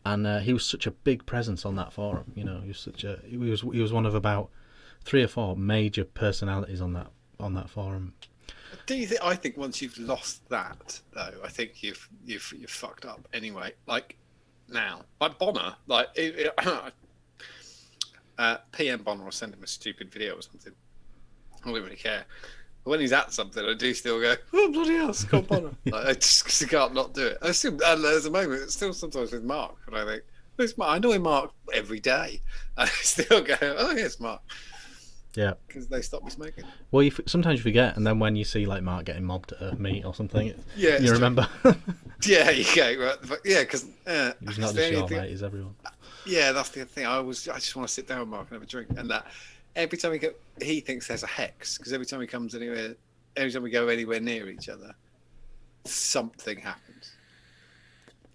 and he was such a big presence on that forum. He was one of about 3 or 4 major personalities on that forum. Do you think? I think once you've lost that, though, I think you've fucked up anyway. Like now, like Bonner, like PM Bonner, or send him a stupid video or something. I don't really care. But when he's at something, I do still go, oh bloody hell, Scott Bonner. Like, I just can't not do it. I still, and there's a moment, it's still sometimes with Mark, and I think, I know Mark every day. I still go, oh yes, Mark. Yeah. because they stopped me smoking. Well, sometimes you forget, and then when you see like Mark getting mobbed at a meet or something, Yeah, you remember. Yeah, you go. Right, yeah, because He's not just your mate; he's everyone. Yeah, that's the thing. I just want to sit down with Mark and have a drink, and that every time he thinks there's a hex because every time he comes anywhere, every time we go anywhere near each other, something happens.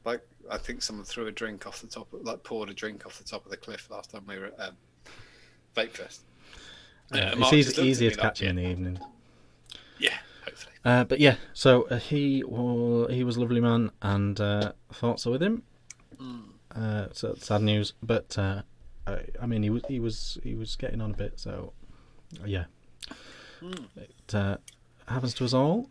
Like I think someone threw a drink off the top, poured a drink off the top of the cliff last time we were at Vape Fest. It's easier to catch him in the evening. Yeah, hopefully. But yeah, so he was a lovely man, and thoughts are with him. So sad news, but I mean he was getting on a bit, so yeah. It happens to us all.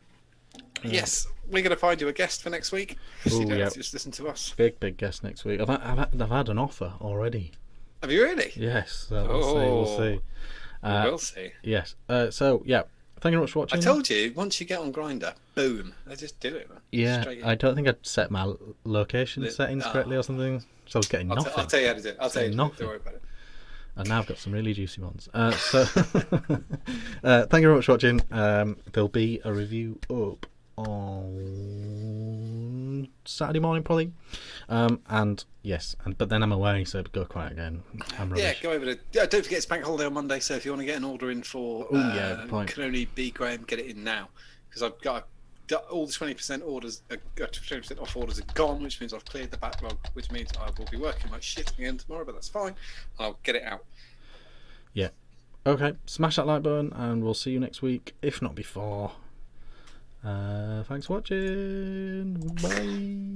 Yes, we're going to find you a guest for next week. So you don't have to just listen to us. Big guest next week. I've had an offer already. Have you really? Yes. So we'll see. We'll see. Yes. So yeah. Thank you very much for watching. I told you, once you get on Grindr, boom, they just do it, man. Yeah, I don't think I'd set my location settings correctly or something, so I was getting nothing. I'll tell you how to do it. I'll tell you nothing. Don't worry about it. And now I've got some really juicy ones. So, thank you very much for watching. There'll be a review up on Saturday morning, probably. And yes, but then I'm away, so go quiet again. I'm rubbish. Yeah, go over to. Don't forget it's bank holiday on Monday, so if you want to get an order in for good point. can only be Graham, get it in now because I've got all the 20% orders, 20% off orders are gone, which means I've cleared the backlog, which means I will be working like shit again tomorrow, but that's fine. I'll get it out. Yeah. Okay. Smash that like button, and we'll see you next week, if not before. Thanks for watching. Bye.